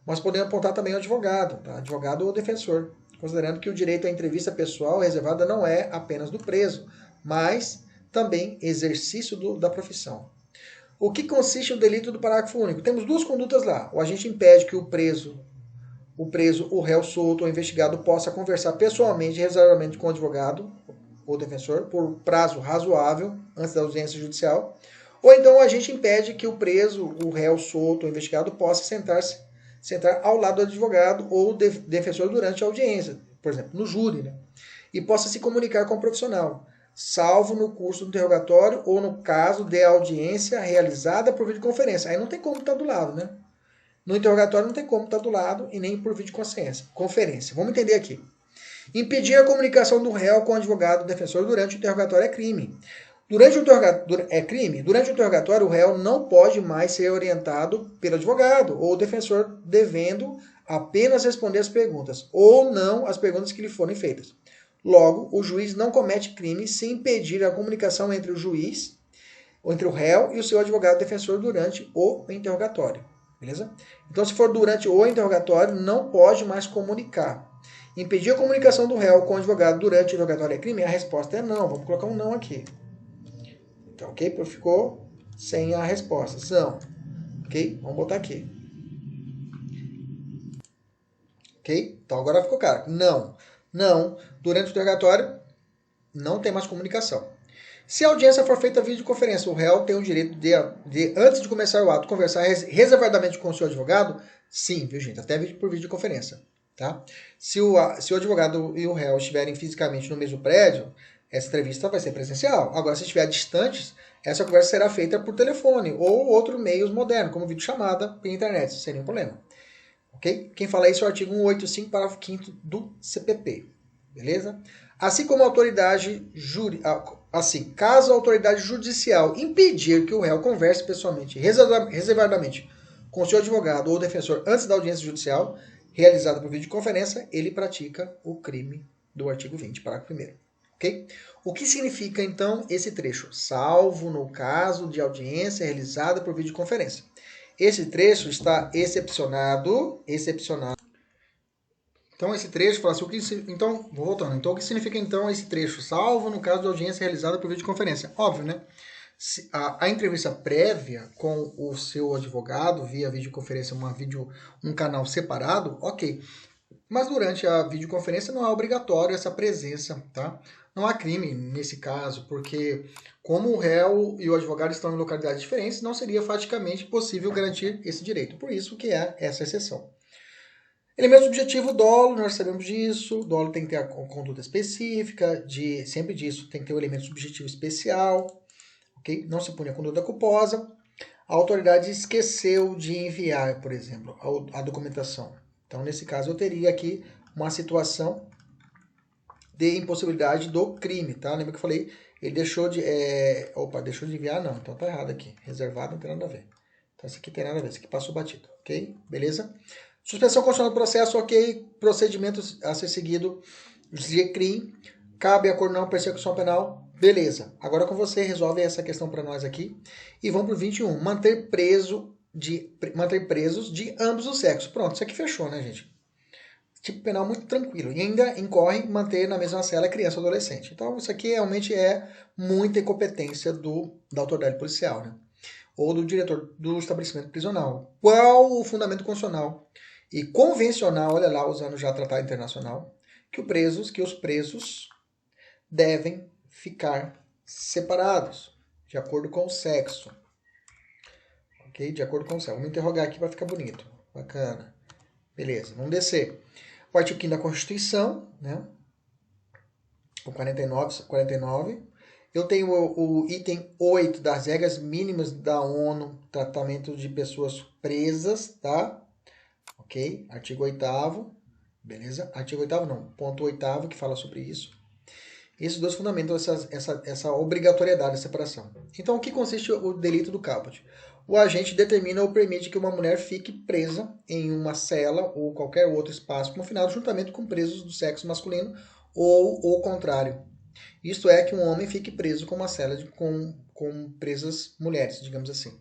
mas podemos apontar também o advogado, tá? Advogado ou defensor, considerando que o direito à entrevista pessoal reservada não é apenas do preso, mas também exercício da profissão. O que consiste o delito do parágrafo único? Temos duas condutas lá. O agente impede que o preso, o réu solto ou investigado possa conversar pessoalmente e reservadamente com o advogado ou defensor por prazo razoável antes da audiência judicial. Ou então o agente impede que o preso, o réu solto ou investigado possa sentar ao lado do advogado ou defensor durante a audiência, por exemplo, no júri, né? E possa se comunicar com o profissional, salvo no curso do interrogatório ou no caso de audiência realizada por videoconferência. Aí não tem como estar do lado, né? No interrogatório não tem como estar do lado e nem por videoconferência. Vamos entender aqui. Impedir a comunicação do réu com o advogado defensor durante o interrogatório é crime. Durante o interrogatório, o réu não pode mais ser orientado pelo advogado ou o defensor, devendo apenas responder as perguntas, ou não as perguntas que lhe forem feitas. Logo, o juiz não comete crime se impedir a comunicação entre o juiz, ou entre o réu e o seu advogado defensor durante o interrogatório. Beleza? Então, se for durante o interrogatório, não pode mais comunicar. Impedir a comunicação do réu com o advogado durante o interrogatório é crime? A resposta é não. Vamos colocar um não aqui. Então, ok? Ficou sem a resposta. Não. Ok? Vamos botar aqui. Ok? Então, agora ficou claro. Não. Não. Durante o interrogatório, não tem mais comunicação. Se a audiência for feita via videoconferência, o réu tem o direito de, antes de começar o ato, conversar reservadamente com o seu advogado? Sim, viu, gente? Até por videoconferência. Tá? Se o advogado e o réu estiverem fisicamente no mesmo prédio, essa entrevista vai ser presencial. Agora, se estiver distantes, essa conversa será feita por telefone ou outro meio moderno, como videochamada pela internet, sem nenhum problema. Ok? Quem fala isso é o artigo 185, parágrafo 5º do CPP. Beleza? Assim como a autoridade caso a autoridade judicial impedir que o réu converse pessoalmente, reservadamente, com seu advogado ou defensor antes da audiência judicial, realizada por videoconferência, ele pratica o crime do artigo 20, parágrafo 1º. Ok? O que significa, então, esse trecho? Salvo no caso de audiência realizada por videoconferência. Esse trecho está excepcionado. Então, esse trecho fala assim, então, voltando. Então, o que significa, então, esse trecho? Salvo no caso de audiência realizada por videoconferência. Óbvio, né? A entrevista prévia com o seu advogado via videoconferência, um canal separado, ok. Mas durante a videoconferência não é obrigatório essa presença, tá? Não há crime nesse caso, porque como o réu e o advogado estão em localidades diferentes, não seria faticamente possível garantir esse direito. Por isso que é essa exceção. Elemento subjetivo, dolo, nós sabemos disso. Dolo tem que ter a conduta específica, sempre disso, tem que ter o elemento subjetivo especial. Okay? Não se pune a conduta culposa. A autoridade esqueceu de enviar, por exemplo, a documentação. Então, nesse caso, eu teria aqui uma situação de impossibilidade do crime, tá? Lembra que eu falei, ele deixou de... deixou de enviar? Não, então tá errado aqui. Reservado não tem nada a ver. Então, esse aqui tem nada a ver, esse aqui passou batido, ok? Beleza? Suspensão constitucional do processo, ok. Procedimentos a ser seguido de crime. Cabe acordo não, persecução penal. Beleza. Agora com você, resolve essa questão para nós aqui. E vamos para o 21. Manter presos de ambos os sexos. Pronto, isso aqui fechou, né, gente? Tipo penal muito tranquilo. E ainda incorre manter na mesma cela criança ou adolescente. Então, isso aqui realmente é muita incompetência da autoridade policial, né? Ou do diretor do estabelecimento prisional. Qual o fundamento constitucional e convencional, olha lá, usando já tratado internacional, que os presos devem ficar separados, de acordo com o sexo. Ok? De acordo com o sexo. Vamos interrogar aqui para ficar bonito. Bacana. Beleza, vamos descer. O artigo 5º da Constituição, né? O 49. Eu tenho o item 8 das regras mínimas da ONU, tratamento de pessoas presas, tá? Ok? Artigo 8º, beleza? Artigo 8º não, ponto 8º que fala sobre isso. Esses dois fundamentam essa obrigatoriedade da separação. Então, o que consiste o delito do caput? O agente determina ou permite que uma mulher fique presa em uma cela ou qualquer outro espaço confinado juntamente com presos do sexo masculino ou o contrário. Isto é, que um homem fique preso com uma cela com presas mulheres, digamos assim.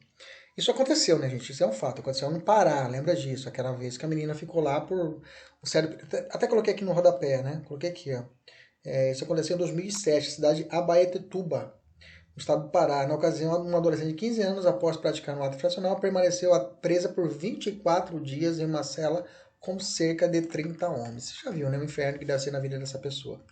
Isso aconteceu, né, gente? Isso é um fato. Aconteceu no Pará, lembra disso? Aquela vez que a menina ficou lá por... Até coloquei aqui no rodapé, né? Coloquei aqui, ó. Isso aconteceu em 2007, cidade de Abaetetuba, no estado do Pará. Na ocasião, uma adolescente de 15 anos, após praticar um ato infracional, permaneceu presa por 24 dias em uma cela com cerca de 30 homens. Você já viu, né? O inferno que deve ser na vida dessa pessoa.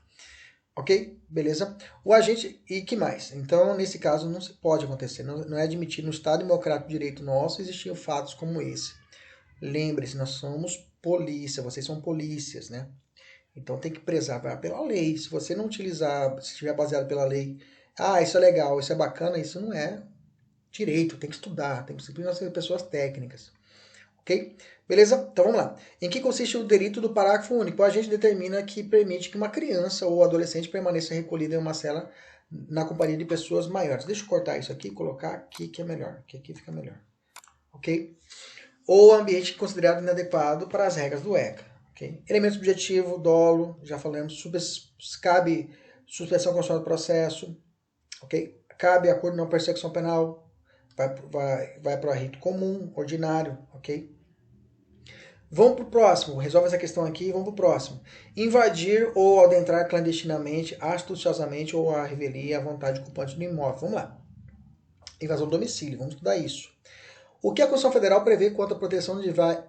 Ok? Beleza? O agente... E que mais? Então, nesse caso, não se pode acontecer. Não é admitido no Estado Democrático de Direito nosso existiam fatos como esse. Lembre-se, nós somos polícia. Vocês são polícias, né? Então, tem que prezar pela lei. Se você não utilizar, se estiver baseado pela lei, isso é legal, isso é bacana, isso não é direito. Tem que estudar, tem que ser pessoas técnicas. Ok? Beleza? Então vamos lá. Em que consiste o delito do parágrafo único? A gente determina que permite que uma criança ou adolescente permaneça recolhida em uma cela na companhia de pessoas maiores. Deixa eu cortar isso aqui e colocar aqui que é melhor. Que aqui fica melhor. Ok? Ou ambiente considerado inadequado para as regras do ECA. Okay? Elemento subjetivo, dolo, já falamos. Cabe suspensão constitucional do processo. Okay? Cabe acordo de não persecução penal. vai para o rito comum, ordinário, ok? Vamos para o próximo, resolve essa questão aqui e vamos para o próximo. Invadir ou adentrar clandestinamente, astuciosamente ou à revelia à vontade ocupante do imóvel. Vamos lá. Invasão do domicílio, vamos estudar isso. O que a Constituição Federal prevê quanto à proteção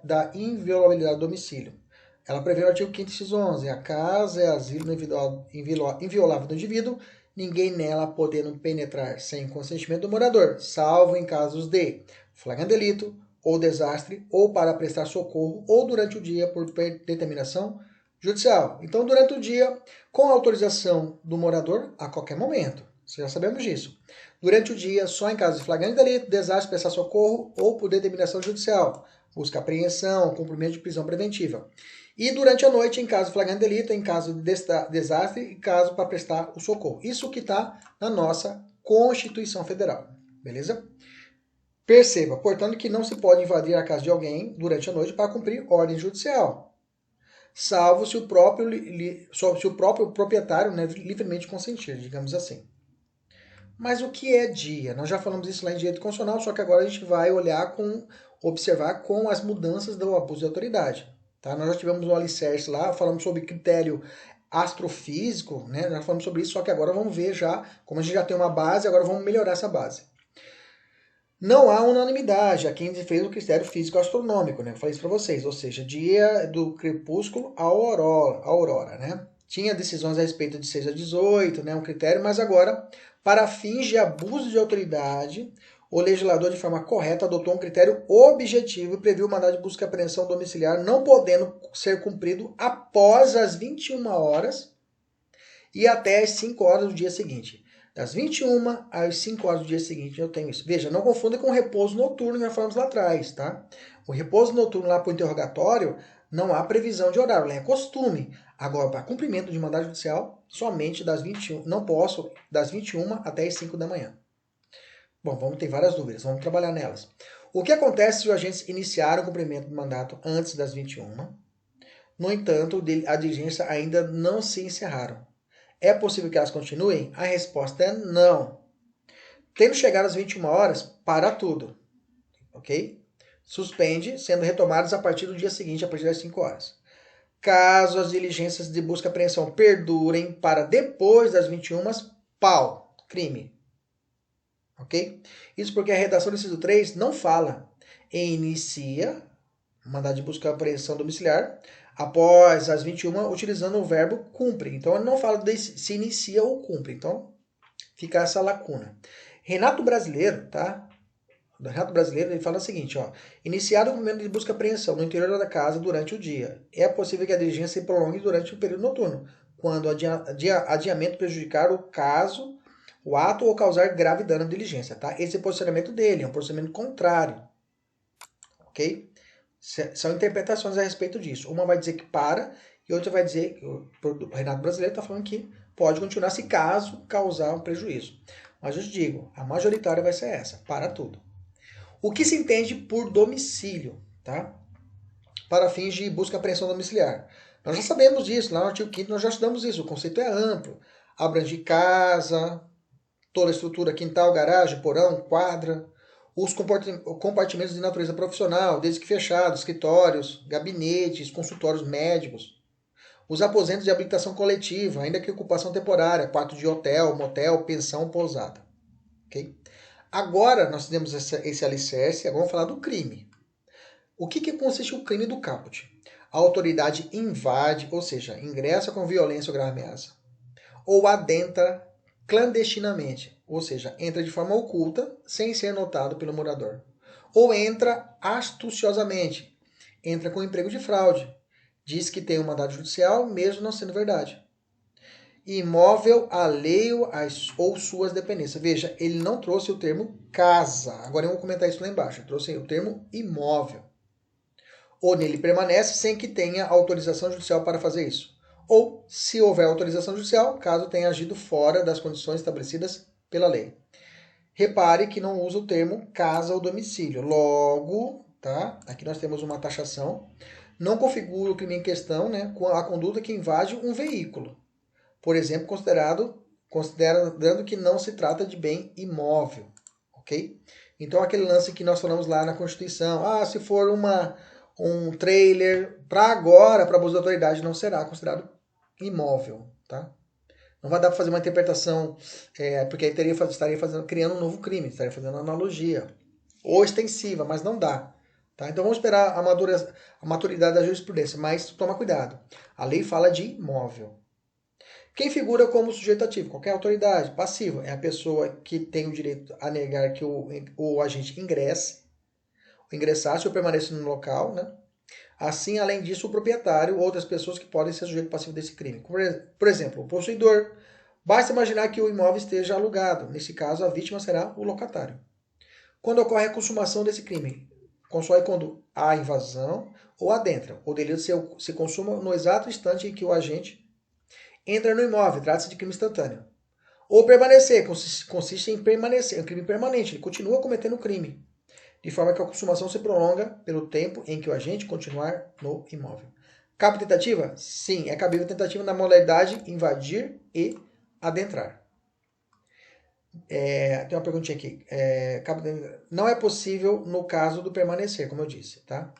da inviolabilidade do domicílio? Ela prevê no artigo 5º, inciso 11, a casa é asilo inviolável do indivíduo, ninguém nela podendo penetrar sem consentimento do morador, salvo em casos de flagrante delito ou desastre, ou para prestar socorro, ou durante o dia por determinação judicial. Então, durante o dia, com autorização do morador, a qualquer momento. Já sabemos disso. Durante o dia, só em caso de flagrante delito, desastre, prestar socorro ou por determinação judicial. Busca apreensão, cumprimento de prisão preventiva. E durante a noite, em caso de flagrante delito, em caso de desastre e caso para prestar o socorro. Isso que está na nossa Constituição Federal. Beleza? Perceba, portanto, que não se pode invadir a casa de alguém durante a noite para cumprir ordem judicial. Salvo se o próprio proprietário, né, livremente consentir, digamos assim. Mas o que é dia? Nós já falamos isso lá em direito constitucional, só que agora a gente vai observar com as mudanças do abuso de autoridade. Tá? Nós já tivemos um alicerce lá, falamos sobre critério astrofísico, né? Nós falamos sobre isso, só que agora vamos ver já, como a gente já tem uma base, agora vamos melhorar essa base. Não há unanimidade a quem fez o critério físico astronômico, né? Eu falei isso para vocês, ou seja, dia do crepúsculo à aurora, né? Tinha decisões a respeito de 6 a 18, né? Um critério, mas agora, para fins de abuso de autoridade, o legislador, de forma correta, adotou um critério objetivo e previu o mandado de busca e apreensão domiciliar não podendo ser cumprido após as 21 horas e até as 5 horas do dia seguinte. Das 21 às 5 horas do dia seguinte eu tenho isso. Veja, não confunda com o repouso noturno que nós falamos lá atrás, tá? O repouso noturno lá para o interrogatório, não há previsão de horário, lá é costume. Agora, para cumprimento de mandado judicial, somente das 21, não posso, das 21 até as 5 da manhã. Bom, vamos ter várias dúvidas, vamos trabalhar nelas. O que acontece se os agentes iniciaram o cumprimento do mandato antes das 21? No entanto, a diligência ainda não se encerraram. É possível que elas continuem? A resposta é não. Tendo chegado às 21 horas, para tudo. Ok? Suspende, sendo retomadas a partir do dia seguinte, a partir das 5 horas. Caso as diligências de busca e apreensão perdurem para depois das 21, pau, crime. Ok? Isso porque a redação do inciso 3 não fala em inicia, mandado de busca e apreensão domiciliar, após as 21, utilizando o verbo cumpre. Então, ele não fala de se inicia ou cumpre. Então, fica essa lacuna. Renato Brasileiro, tá? Do Renato Brasileiro, ele fala o seguinte, ó. Iniciado o cumprimento de busca e apreensão no interior da casa durante o dia. É possível que a diligência se prolongue durante o período noturno, quando o adiamento prejudicar o caso, o ato ou causar grave dano à diligência, tá? Esse é o posicionamento dele, é um posicionamento contrário. Ok? São interpretações a respeito disso. Uma vai dizer que para e outra vai dizer, o Renato Brasileiro está falando que pode continuar se caso causar um prejuízo. Mas eu te digo, a majoritária vai ser essa, para tudo. O que se entende por domicílio, tá? Para fins de busca e apreensão domiciliar. Nós já sabemos disso, lá no artigo 5º nós já estudamos isso, o conceito é amplo. Abrange casa, toda a estrutura, quintal, garagem, porão, quadra, os compartimentos de natureza profissional, desde que fechados, escritórios, gabinetes, consultórios médicos, os aposentos de habitação coletiva, ainda que ocupação temporária, quarto de hotel, motel, pensão, pousada. Okay? Agora nós temos esse alicerce, agora vamos falar do crime. O que consiste o crime do caput? A autoridade invade, ou seja, ingressa com violência ou grave ameaça, ou adentra clandestinamente, ou seja, entra de forma oculta, sem ser notado pelo morador. Ou entra astuciosamente, entra com emprego de fraude, diz que tem um mandado judicial, mesmo não sendo verdade. Imóvel alheio ou suas dependências. Veja, ele não trouxe o termo casa. Agora eu vou comentar isso lá embaixo. Ele trouxe o termo imóvel. Ou nele permanece sem que tenha autorização judicial para fazer isso. Ou, se houver autorização judicial, caso tenha agido fora das condições estabelecidas pela lei. Repare que não usa o termo casa ou domicílio. Logo, tá? Aqui nós temos uma taxação. Não configura o crime em questão, né, com a conduta que invade um veículo. Por exemplo, considerando que não se trata de bem imóvel. Ok? Então, aquele lance que nós falamos lá na Constituição, se for um trailer, para agora, para abuso de autoridade, não será considerado imóvel, tá? Não vai dar para fazer uma interpretação, porque aí estaria criando um novo crime, estaria fazendo uma analogia, ou extensiva, mas não dá. Tá? Então vamos esperar a maturidade da jurisprudência, mas toma cuidado. A lei fala de imóvel. Quem figura como sujeito ativo? Qualquer autoridade. Passivo é a pessoa que tem o direito a negar que o agente ingressasse ou permaneça no local, né? Assim, além disso, o proprietário ou outras pessoas que podem ser sujeito passivo desse crime. Por exemplo, o possuidor. Basta imaginar que o imóvel esteja alugado. Nesse caso, a vítima será o locatário. Quando ocorre a consumação desse crime? Consoe quando há invasão ou adentra. O delito se consuma no exato instante em que o agente entra no imóvel. Trata-se de crime instantâneo. Ou permanecer. Consiste em permanecer. É um crime permanente. Ele continua cometendo o crime. De forma que a consumação se prolonga pelo tempo em que o agente continuar no imóvel. Cabe tentativa? Sim, é cabível tentativa na modalidade invadir e adentrar. Tem uma perguntinha aqui. Não é possível no caso do permanecer, como eu disse, tá?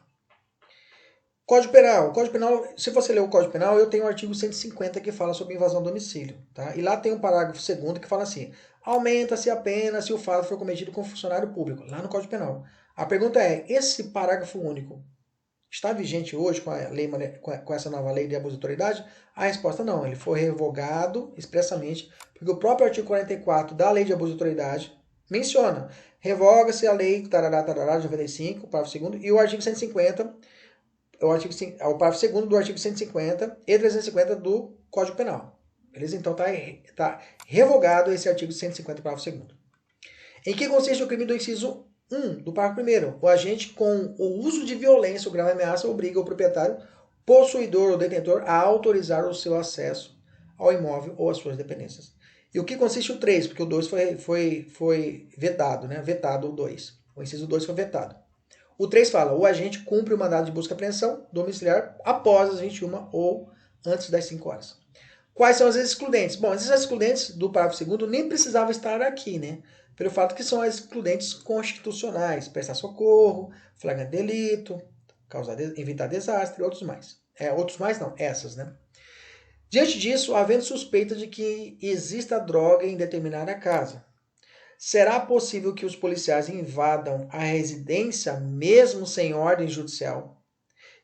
Código Penal. Código Penal, se você ler o Código Penal, eu tenho o artigo 150 que fala sobre invasão do domicílio, tá? E lá tem um parágrafo 2º que fala assim: aumenta-se a pena se o fato for cometido com funcionário público, lá no Código Penal. A pergunta é, esse parágrafo único está vigente hoje com essa nova lei de abuso de autoridade? A resposta não, ele foi revogado expressamente, porque o próprio artigo 44 da lei de abuso de autoridade menciona, revoga-se a lei tarará, tarará, de 95, parágrafo 2º, e o artigo 150, o parágrafo 2º do artigo 150 e 350 do Código Penal. Beleza? Então tá revogado esse artigo 150, parágrafo 2º. Em que consiste o crime do inciso 1 do parágrafo 1º? O agente com o uso de violência ou grave ameaça obriga o proprietário, possuidor ou detentor a autorizar o seu acesso ao imóvel ou às suas dependências. E o que consiste o 3? Porque o 2 foi vetado, né? Vetado o 2. O inciso 2 foi vetado. O 3 fala, o agente cumpre o mandado de busca e apreensão domiciliar após as 21 ou antes das 5 horas. Quais são as excludentes? Bom, essas excludentes do parágrafo 2º nem precisavam estar aqui, né? Pelo fato que são as excludentes constitucionais, prestar socorro, flagrante delito, evitar desastre, outros mais. Outros mais não, essas, né? Diante disso, havendo suspeita de que exista droga em determinada casa, será possível que os policiais invadam a residência mesmo sem ordem judicial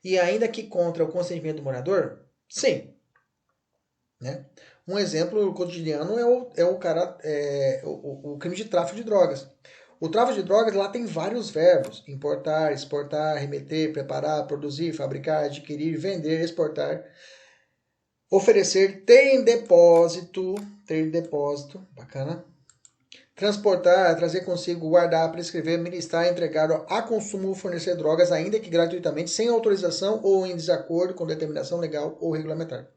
e ainda que contra o consentimento do morador? Sim. Né? Um exemplo cotidiano é o crime de tráfico de drogas. O tráfico de drogas lá tem vários verbos: importar, exportar, remeter, preparar, produzir, fabricar, adquirir, vender, exportar, oferecer, ter em depósito, bacana, transportar, trazer consigo, guardar, prescrever, ministrar, entregar a consumo ou fornecer drogas, ainda que gratuitamente, sem autorização ou em desacordo com determinação legal ou regulamentar.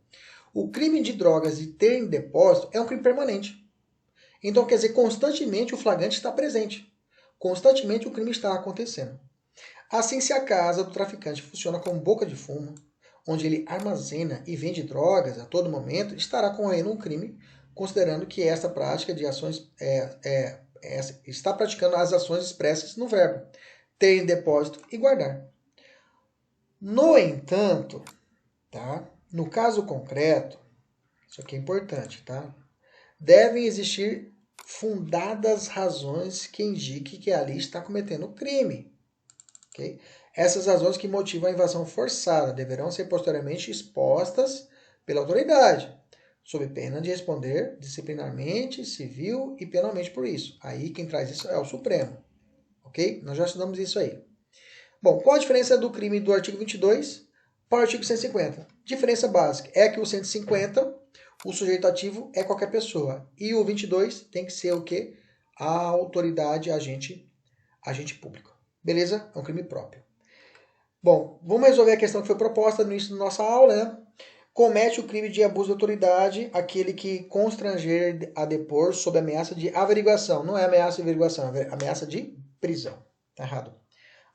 O crime de drogas e ter em depósito é um crime permanente. Então, quer dizer, constantemente o flagrante está presente. Constantemente o crime está acontecendo. Assim, se a casa do traficante funciona como boca de fumo, onde ele armazena e vende drogas a todo momento, estará correndo um crime, considerando que esta prática de ações está praticando as ações expressas no verbo ter em depósito e guardar. No entanto, tá? No caso concreto, isso aqui é importante, tá? Devem existir fundadas razões que indiquem que ali está cometendo crime. Okay? Essas razões que motivam a invasão forçada deverão ser posteriormente expostas pela autoridade, sob pena de responder disciplinarmente, civil e penalmente por isso. Aí quem traz isso é o Supremo. Ok? Nós já estudamos isso aí. Bom, qual a diferença do crime do artigo 22 para o artigo 150? Diferença básica é que o 150, o sujeito ativo é qualquer pessoa. E o 22 tem que ser o quê? A autoridade, agente público. Beleza? É um crime próprio. Bom, vamos resolver a questão que foi proposta no início da nossa aula, né? Comete o crime de abuso de autoridade aquele que constranger a depor sob ameaça de averiguação. Não é ameaça de averiguação, é ameaça de prisão. Tá errado.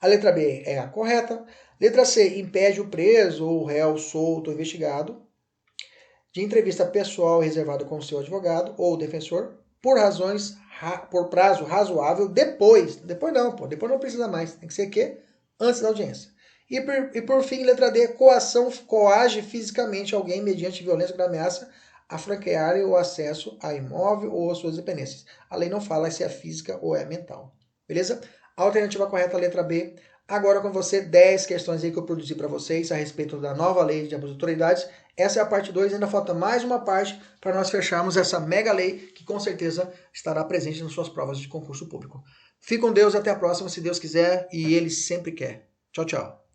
A letra B é a correta. Letra C, impede o preso ou o réu solto ou investigado de entrevista pessoal reservada com o seu advogado ou defensor por prazo razoável depois não precisa mais, tem que ser que antes da audiência. E por fim, letra D, coação, coage fisicamente alguém mediante violência ou ameaça a franquear o acesso a imóvel ou às suas dependências. A lei não fala se é física ou é mental. Beleza? Alternativa correta, letra B. Agora com você, 10 questões aí que eu produzi para vocês a respeito da nova lei de abuso de autoridades. Essa é a parte 2, ainda falta mais uma parte para nós fecharmos essa mega lei que com certeza estará presente nas suas provas de concurso público. Fique com Deus, até a próxima, se Deus quiser e Ele sempre quer. Tchau, tchau.